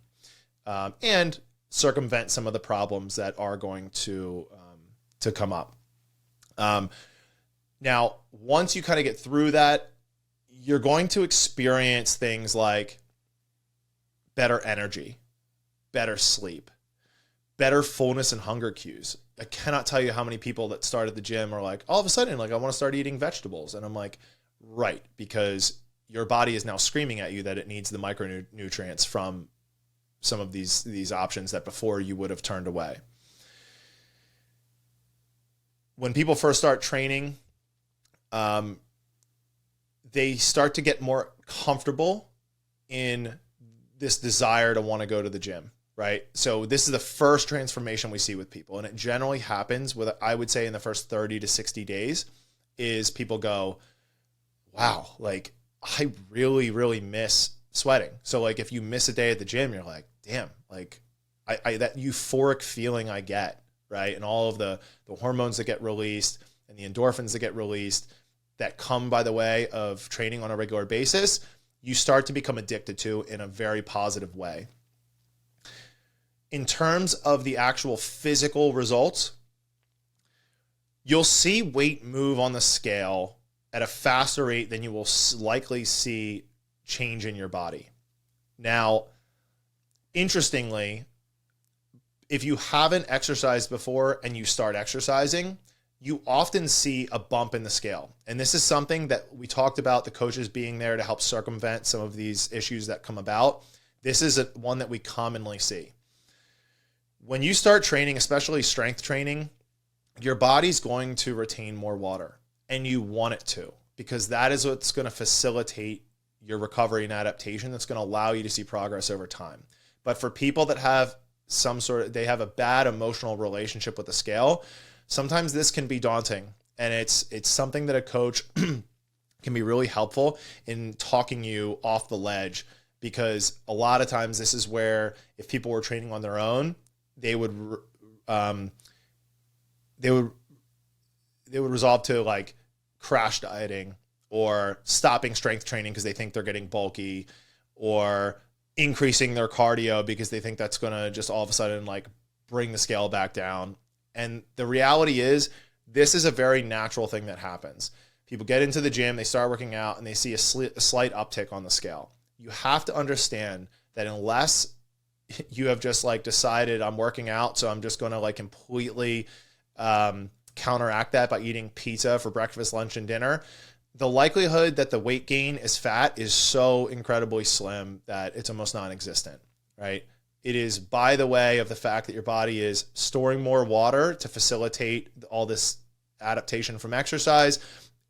S1: and circumvent some of the problems that are going to come up. Now, once you kind of get through that, you're going to experience things like better energy, better sleep, better fullness and hunger cues. I cannot tell you how many people that started the gym are like, all of a sudden, like, I want to start eating vegetables. And I'm like, right, because your body is now screaming at you that it needs the micronutrients from some of these options that before you would have turned away. When people first start training, they start to get more comfortable in this desire to want to go to the gym, right? So this is the first transformation we see with people. And it generally happens with, I would say, in the first 30 to 60 days is people go, wow, like I really, really miss sweating. So like if you miss a day at the gym, you're like, damn, like I that euphoric feeling I get, right? And all of the hormones that get released and the endorphins that get released that come by the way of training on a regular basis, you start to become addicted to in a very positive way. In terms of the actual physical results, you'll see weight move on the scale at a faster rate than you will likely see change in your body. Now, interestingly, if you haven't exercised before and you start exercising, you often see a bump in the scale. And this is something that we talked about, the coaches being there to help circumvent some of these issues that come about. This is one that we commonly see. When you start training, especially strength training, your body's going to retain more water, and you want it to, because that is what's going to facilitate your recovery and adaptation. That's going to allow you to see progress over time. But for people that have they have a bad emotional relationship with the scale, sometimes this can be daunting, and it's something that a coach can be really helpful in talking you off the ledge, because a lot of times this is where if people were training on their own, they would resolve to like crash dieting or stopping strength training because they think they're getting bulky, or increasing their cardio because they think that's going to just all of a sudden like bring the scale back down. And the reality is, this is a very natural thing that happens. People get into the gym, they start working out, and they see a slight uptick on the scale. You have to understand that unless you have just like decided I'm working out, so I'm just going to like completely counteract that by eating pizza for breakfast, lunch, and dinner, the likelihood that the weight gain is fat is so incredibly slim that it's almost non-existent, right? It is by the way of the fact that your body is storing more water to facilitate all this adaptation from exercise,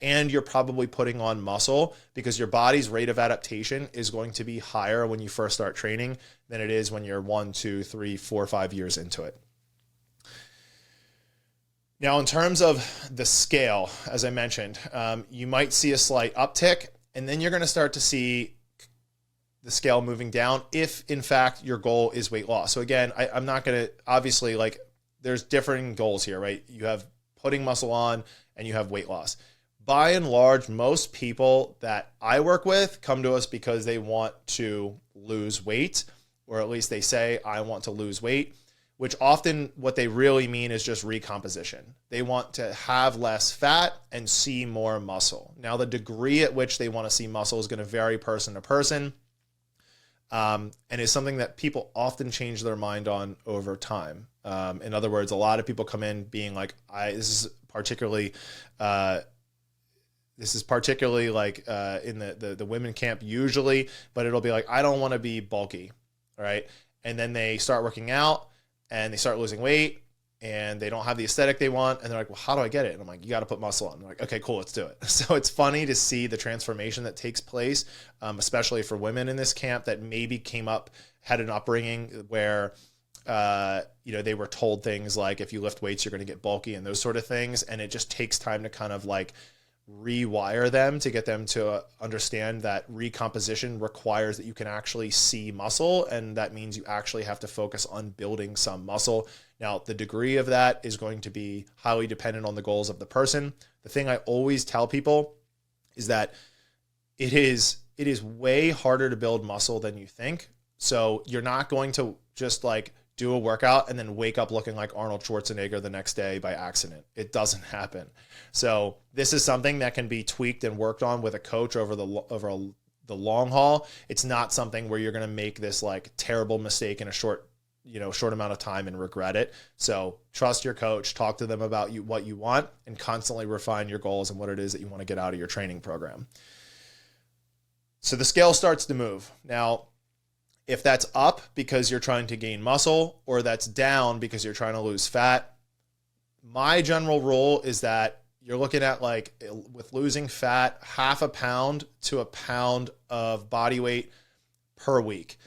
S1: and you're probably putting on muscle because your body's rate of adaptation is going to be higher when you first start training than it is when you're 1, 2, 3, 4, 5 years into it. Now, in terms of the scale, as I mentioned, you might see a slight uptick, and then you're going to start to see the scale moving down if in fact your goal is weight loss. So again, I'm not going to, obviously, like, there's differing goals here, right? You have putting muscle on and you have weight loss. By and large, most people that I work with come to us because they want to lose weight, or at least they say, I want to lose weight, which often what they really mean is just recomposition. They want to have less fat and see more muscle. Now, the degree at which they want to see muscle is going to vary person to person. And is something that people often change their mind on over time. In other words, a lot of people come in being like, this is particularly like in the women camp usually, but it'll be like, I don't want to be bulky, right? And then they start working out and they start losing weight and they don't have the aesthetic they want. And they're like, well, how do I get it? And I'm like, you got to put muscle on. I'm like, okay, cool, let's do it. So it's funny to see the transformation that takes place, especially for women in this camp that maybe had an upbringing where, they were told things like, if you lift weights, you're going to get bulky and those sort of things. And it just takes time to kind of like rewire them to get them to understand that recomposition requires that you can actually see muscle, and that means you actually have to focus on building some muscle. Now, the degree of that is going to be highly dependent on the goals of the person. The thing I always tell people is that it is way harder to build muscle than you think. So you're not going to just like do a workout and then wake up looking like Arnold Schwarzenegger the next day by accident. It doesn't happen. So this is something that can be tweaked and worked on with a coach over the long haul. It's not something where you're going to make this like terrible mistake in a short amount of time and regret it. So trust your coach, talk to them about what you want, and constantly refine your goals and what it is that you want to get out of your training program. So the scale starts to move. Now, if that's up because you're trying to gain muscle, or that's down because you're trying to lose fat, my general rule is that you're looking at, like, with losing fat, 0.5 pound to 1 pound of body weight per week.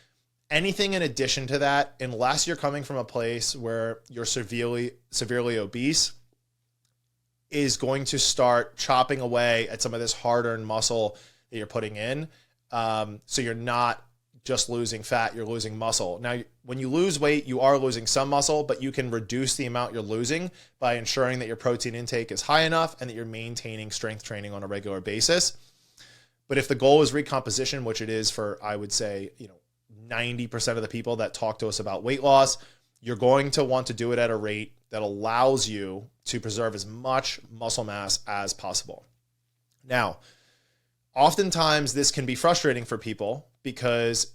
S1: Anything in addition to that, unless you're coming from a place where you're severely obese, is going to start chopping away at some of this hard-earned muscle that you're putting in. So you're not just losing fat, you're losing muscle. Now, when you lose weight, you are losing some muscle, but you can reduce the amount you're losing by ensuring that your protein intake is high enough and that you're maintaining strength training on a regular basis. But if the goal is recomposition, which it is for, I would say, 90% of the people that talk to us about weight loss, you're going to want to do it at a rate that allows you to preserve as much muscle mass as possible. Now, oftentimes this can be frustrating for people because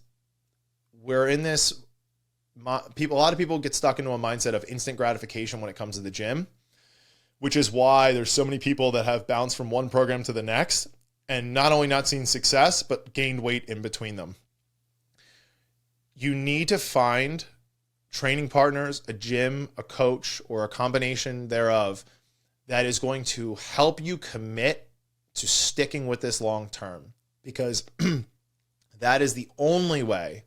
S1: we're in this, a lot of people get stuck into a mindset of instant gratification when it comes to the gym, which is why there's so many people that have bounced from one program to the next and not only not seen success, but gained weight in between them. You need to find training partners, a gym, a coach, or a combination thereof that is going to help you commit to sticking with this long term, because that is the only way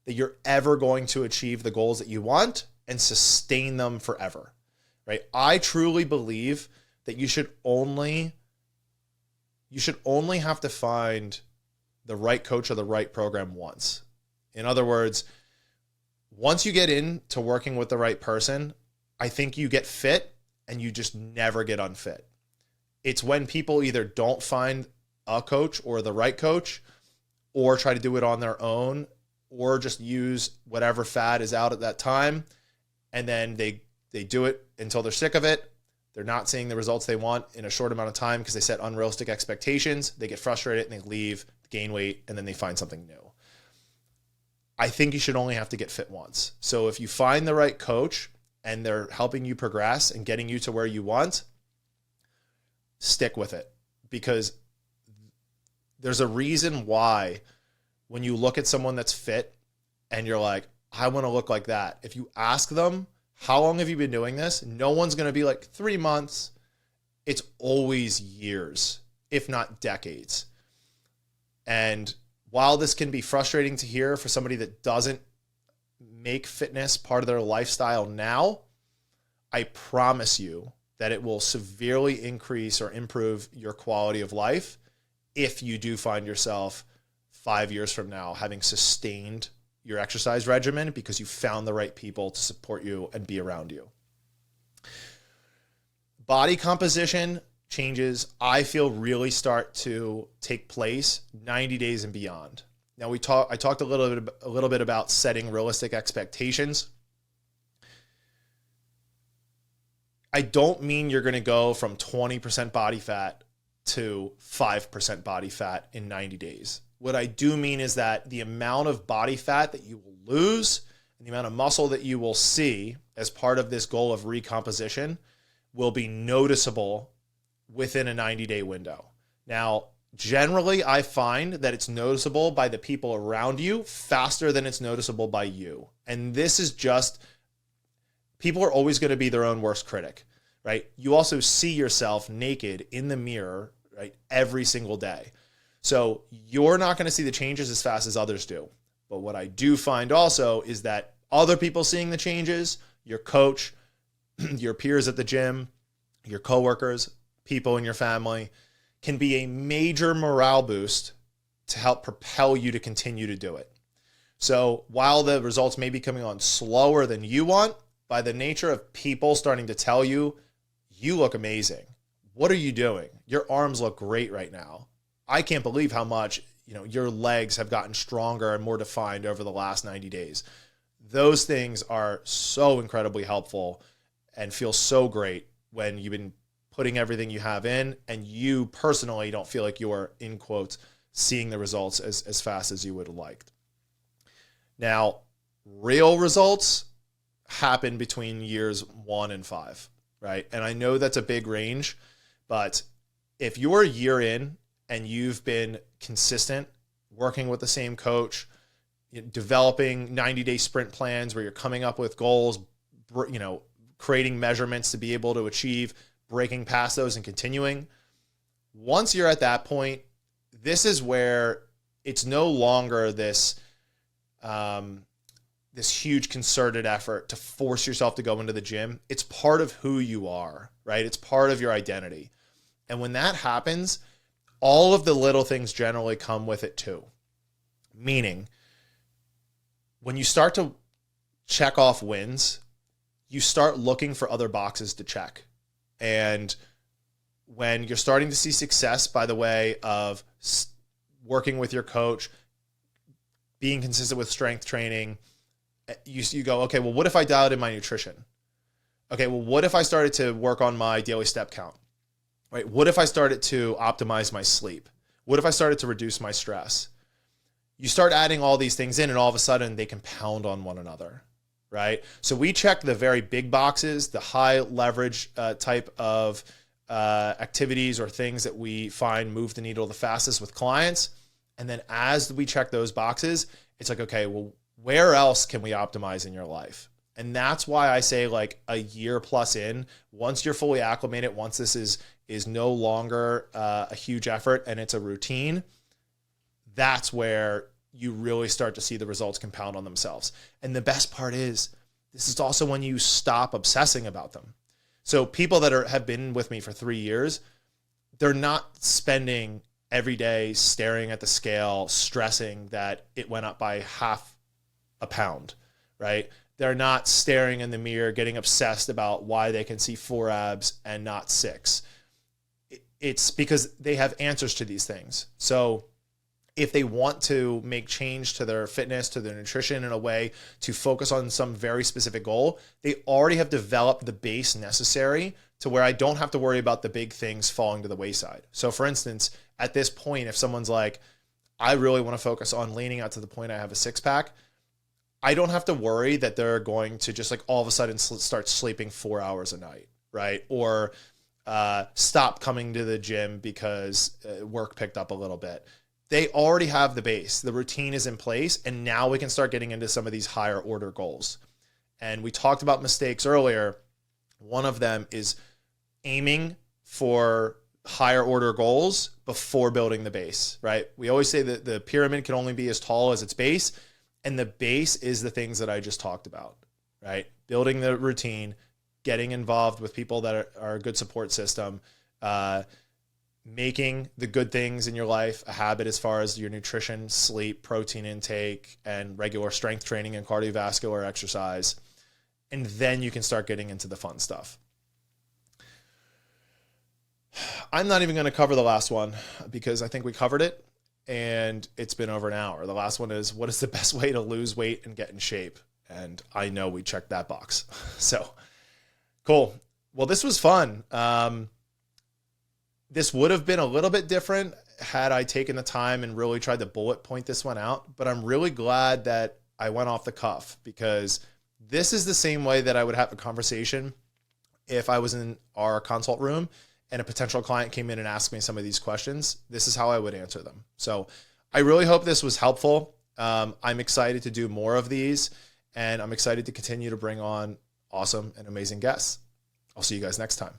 S1: that you're ever going to achieve the goals that you want and sustain them forever, right? I truly believe that you should only have to find the right coach or the right program once. In other words, once you get into working with the right person, I think you get fit and you just never get unfit. It's when people either don't find a coach or the right coach, or try to do it on their own, or just use whatever fad is out at that time, and then they do it until they're sick of it. They're not seeing the results they want in a short amount of time because they set unrealistic expectations. They get frustrated and they leave, gain weight, and then they find something new. I think you should only have to get fit once. So if you find the right coach and they're helping you progress and getting you to where you want, stick with it, because there's a reason why when you look at someone that's fit and you're like, I want to look like that. If you ask them, how long have you been doing this? No one's going to be like 3 months. It's always years, if not decades. And while this can be frustrating to hear for somebody that doesn't make fitness part of their lifestyle now, I promise you that it will severely increase or improve your quality of life if you do find yourself 5 years from now having sustained your exercise regimen because you found the right people to support you and be around you. Body composition changes, I feel, really start to take place 90 days and beyond. Now I talked a little bit about setting realistic expectations. I don't mean you're going to go from 20% body fat to 5% body fat in 90 days. What I do mean is that the amount of body fat that you will lose and the amount of muscle that you will see as part of this goal of recomposition will be noticeable within a 90-day window. Now, generally, I find that it's noticeable by the people around you faster than it's noticeable by you. And this is just, people are always going to be their own worst critic, right? You also see yourself naked in the mirror, right, every single day. So you're not going to see the changes as fast as others do. But what I do find also is that other people seeing the changes, your coach, your peers at the gym, your coworkers, people in your family, can be a major morale boost to help propel you to continue to do it. So while the results may be coming on slower than you want, by the nature of people starting to tell you, you look amazing. What are you doing? Your arms look great right now. I can't believe how much, your legs have gotten stronger and more defined over the last 90 days. Those things are so incredibly helpful and feel so great when you've been putting everything you have in and you personally don't feel like you're, in quotes, seeing the results as fast as you would have liked. Now, real results happen between years 1 and 5, right? And I know that's a big range, but if you're a year in and you've been consistent, working with the same coach, developing 90-day sprint plans where you're coming up with goals, creating measurements to be able to achieve, breaking past those and continuing. Once you're at that point, this is where it's no longer this huge concerted effort to force yourself to go into the gym. It's part of who you are, right? It's part of your identity. And when that happens, all of the little things generally come with it too. Meaning, when you start to check off wins, you start looking for other boxes to check. And when you're starting to see success by the way of working with your coach, being consistent with strength training, you go, okay, well, what if I dialed in my nutrition? Okay, well, what if I started to work on my daily step count? Right? What if I started to optimize my sleep? What if I started to reduce my stress? You start adding all these things in and all of a sudden they compound on one another, right? So we check the very big boxes, the high leverage type of activities or things that we find move the needle the fastest with clients. And then as we check those boxes, it's like, okay, well, where else can we optimize in your life? And that's why I say like a year plus in, once you're fully acclimated, once this is no longer a huge effort and it's a routine, that's where you really start to see the results compound on themselves. And the best part is, this is also when you stop obsessing about them. So people that have been with me for 3 years, they're not spending every day staring at the scale, stressing that it went up by half a pound, right? They're not staring in the mirror, getting obsessed about why they can see 4 abs and not 6. It's because they have answers to these things. So if they want to make change to their fitness, to their nutrition in a way to focus on some very specific goal, they already have developed the base necessary to where I don't have to worry about the big things falling to the wayside. So for instance, at this point, if someone's like, I really want to focus on leaning out to the point I have a 6-pack, I don't have to worry that they're going to just like all of a sudden start sleeping 4 hours a night, right? Or stop coming to the gym because work picked up a little bit. They already have the base. The routine is in place, and now we can start getting into some of these higher order goals. And we talked about mistakes earlier. One of them is aiming for higher order goals before building the base, right? We always say that the pyramid can only be as tall as its base, and the base is the things that I just talked about, right? Building the routine, getting involved with people that are a good support system, making the good things in your life a habit as far as your nutrition, sleep, protein intake, and regular strength training and cardiovascular exercise. And then you can start getting into the fun stuff. I'm not even going to cover the last one because I think we covered it and it's been over an hour. The last one is, what is the best way to lose weight and get in shape? And I know we checked that box. So cool. Well, this was fun. This would have been a little bit different had I taken the time and really tried to bullet point this one out, but I'm really glad that I went off the cuff, because this is the same way that I would have a conversation if I was in our consult room and a potential client came in and asked me some of these questions. This is how I would answer them. So I really hope this was helpful. I'm excited to do more of these, and I'm excited to continue to bring on awesome and amazing guests. I'll see you guys next time.